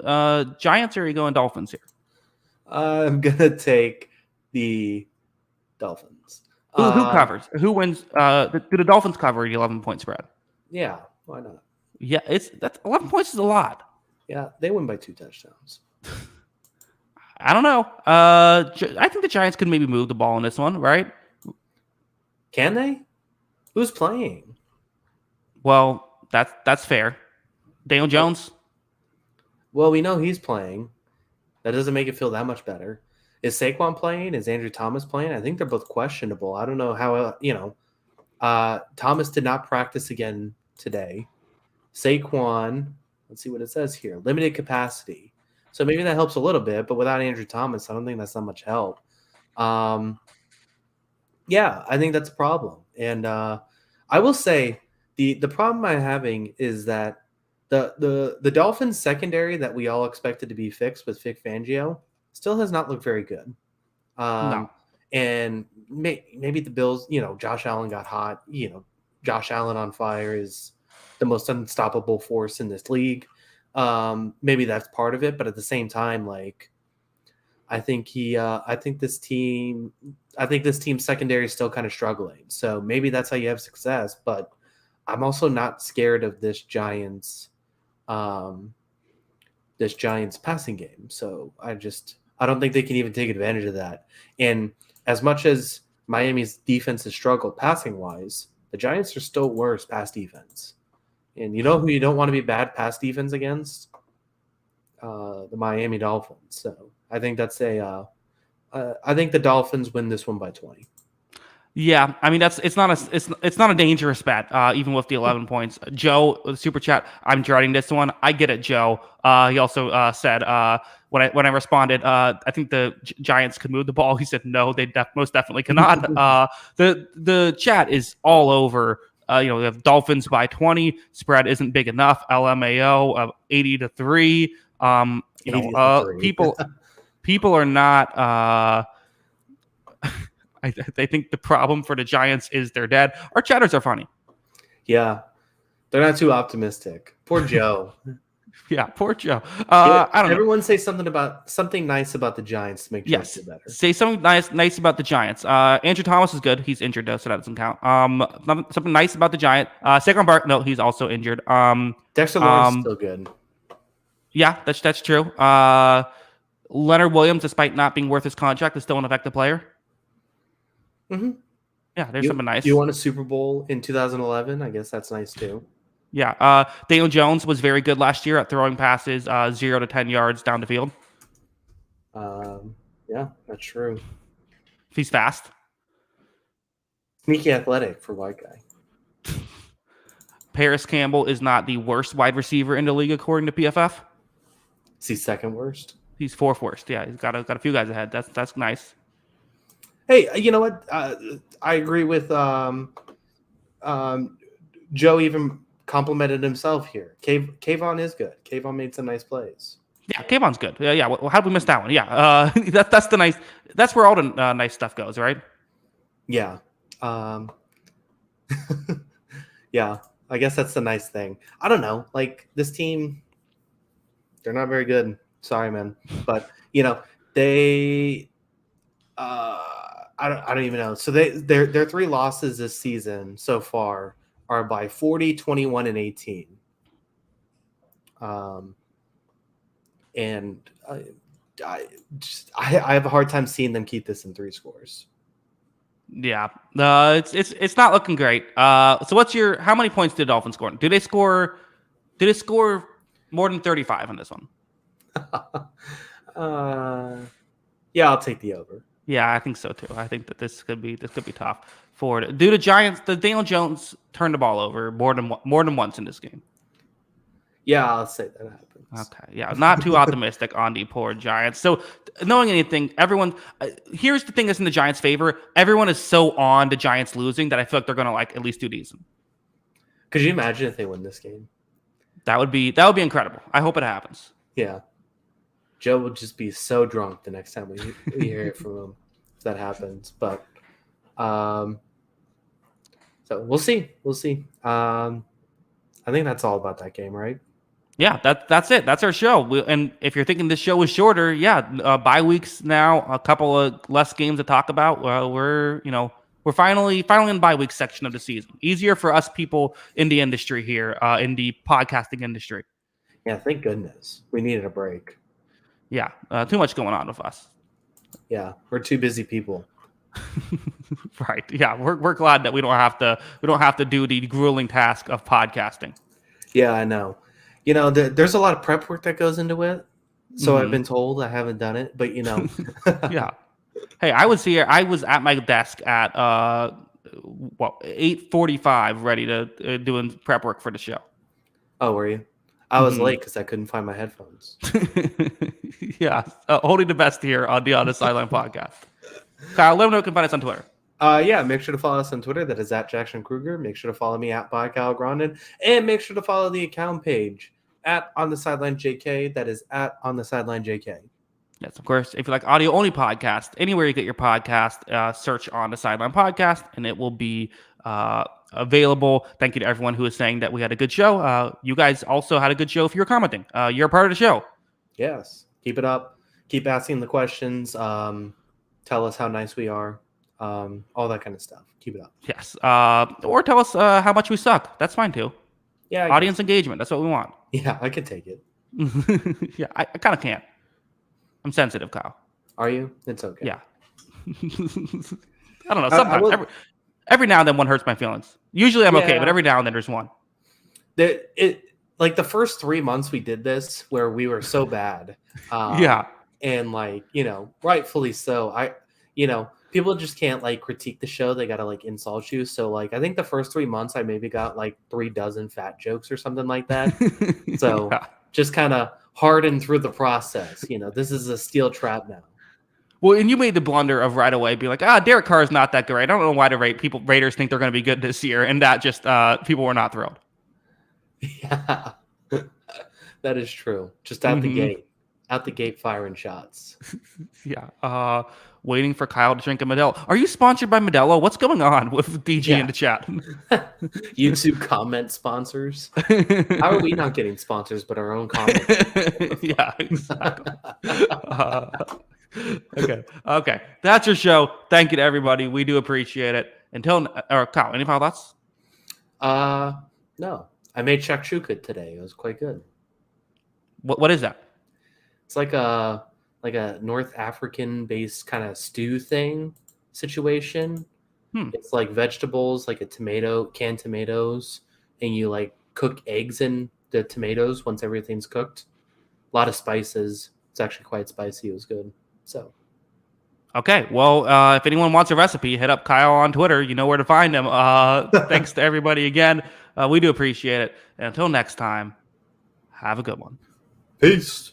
Giants or are you going Dolphins here? I'm gonna take the Dolphins. Who covers? Who wins? Do the Dolphins cover the 11-point spread? Yeah, why not? Yeah, that's 11 points is a lot. Yeah, they win by 2 touchdowns. I don't know. I think the Giants could maybe move the ball in this one, right? Can they? Who's playing? Well, that's fair. Daniel Jones. Well, we know he's playing. That doesn't make it feel that much better. Is Saquon playing? Is Andrew Thomas playing? I think they're both questionable. I don't know how, Thomas did not practice again today. Saquon, let's see what it says here. Limited capacity. So maybe that helps a little bit, but without Andrew Thomas, I don't think that's not much help. Yeah, I think that's a problem. And I will say the problem I'm having is that the Dolphins secondary that we all expected to be fixed with Vic Fangio still has not looked very good. No. And maybe the Bills, Josh Allen got hot. Josh Allen on fire is the most unstoppable force in this league. Maybe that's part of it, but at the same time, like I think this team's secondary is still kind of struggling. So maybe that's how you have success. But I'm also not scared of this Giants passing game. So I don't think they can even take advantage of that. And as much as Miami's defense has struggled passing wise, the Giants are still worse pass defense. And you know who you don't want to be bad pass defense against? The Miami Dolphins. So I think I think the Dolphins win this one by 20. Yeah, I mean it's not a dangerous bet, even with the 11 points. Joe, with the super chat, I'm dreading this one. I get it, Joe. He also said when I responded, I think the Giants could move the ball. He said no, they most definitely cannot. The chat is all over. We have Dolphins by 20. Spread isn't big enough. LMAO of 80-3. People are not. I think the problem for the Giants is they're dead. Our chatters are funny. Yeah, they're not too optimistic. Poor Joe. Yeah, poor Joe. I don't know. Everyone say something nice about the Giants to make Joe feel better. Say something nice about the Giants. Andrew Thomas is good. He's injured though, so that doesn't count. Something nice about the Giants. Saquon Barkley, no, he's also injured. Dexter Lawrence is still good. Yeah, that's true. Leonard Williams, despite not being worth his contract, is still an effective player. Mm-hmm. Yeah, there's something nice. You won a Super Bowl in 2011. I guess that's nice too. Yeah, Daniel Jones was very good last year at throwing passes 0 to 10 yards down the field. Yeah, that's true. He's fast. Sneaky athletic for white guy. Paris Campbell is not the worst wide receiver in the league according to PFF. Is he second worst? He's fourth worst. Yeah, he's got a few guys ahead. That's nice. Hey, you know what? I agree with Joe. Even complimented himself here. Kayvon is good. Kayvon made some nice plays. Yeah, Kayvon's good. Yeah. Well, how did we miss that one? Yeah, that's the nice. That's where all the nice stuff goes, right? Yeah. Yeah. I guess that's the nice thing. I don't know. Like this team, they're not very good. Sorry, man. But they. I don't even know. So their 3 losses this season so far are by 40, 21, and 18. And I have a hard time seeing them keep this in 3 scores. Yeah, it's not looking great. So how many points did Dolphins score? Did they score more than 35 on this one? Yeah, I'll take the over. Yeah, I think so too. I think that this could be tough for it. Due to Giants, the Daniel Jones turned the ball over more than once in this game. Yeah, I'll say that happens. Okay, yeah, not too optimistic on the poor Giants. So, knowing anything, everyone here's the thing that's in the Giants' favor. Everyone is so on the Giants losing that I feel like they're going to at least do decent. Could you imagine if they win this game? That would be incredible. I hope it happens. Yeah. Joe will just be so drunk the next time we hear it from him if that happens. But so we'll see. I think that's all about that game, right? Yeah, that's it. That's our show. And if you're thinking this show is shorter, bye weeks now, a couple of less games to talk about. We're finally in the bye week section of the season. Easier for us people in the industry here, in the podcasting industry. Yeah, thank goodness. We needed a break. Yeah, too much going on with us. Yeah, we're too busy people. Right. Yeah, we're glad that we don't have to do the grueling task of podcasting. Yeah, I know. There's a lot of prep work that goes into it. So I've been told. I haven't done it, but Yeah. Hey, I was at my desk at 8:45, ready to doing prep work for the show. Oh, were you? I was late because I couldn't find my headphones. Yeah, holding the best here on the Sideline podcast. Kyle, let them know you can find us on Twitter. Yeah, make sure to follow us on Twitter. That is at Jackson Kruger. Make sure to follow me at by Kyle Grondin. And make sure to follow the account page at On the Sideline JK. That is at On the Sideline JK. Yes, of course. If you like audio only podcast, anywhere you get your podcast, search On the Sideline podcast, and it will be available. Thank you to everyone who is saying that we had a good show. You guys also had a good show if you're commenting. You're a part of the show. Yes. Keep it up. Keep asking the questions. Tell us how nice we are. All that kind of stuff. Keep it up. Yes. Or tell us how much we suck. That's fine too. Yeah. Audience engagement. That's what we want. Yeah, I could take it. Yeah, I kind of can't. I'm sensitive, Kyle. Are you? It's okay. Yeah. I don't know. Sometimes. Every now and then one hurts my feelings. Usually I'm okay, but every now and then there's one. Like the first 3 months we did this where we were so bad. Yeah. And like, rightfully so. People just can't like critique the show. They got to like insult you. So like, I think the first 3 months I maybe got like 3 dozen fat jokes or something like that. So just kind of hardened through the process. This is a steel trap now. Well, and you made the blunder of right away being like, Derek Carr is not that great. I don't know why Raiders think they're going to be good this year. And that just, people were not thrilled. Yeah, that is true. Just out the gate firing shots. Yeah. Waiting for Kyle to drink a Modelo. Are you sponsored by Modelo? What's going on with DG in the chat? YouTube comment sponsors. How are we not getting sponsors but our own comments? Yeah, exactly. Okay. That's your show. Thank you to everybody. We do appreciate it. Kyle, any final thoughts? No. I made shakshuka today. It was quite good. What is that? It's like a North African based kind of stew thing situation. It's like vegetables, like canned tomatoes, and you like cook eggs in the tomatoes once everything's cooked. A lot of spices. It's actually quite spicy. It was good. So. Okay. Well, if anyone wants a recipe, hit up Kyle on Twitter. You know where to find him. Thanks to everybody again. We do appreciate it. And until next time, have a good one. Peace.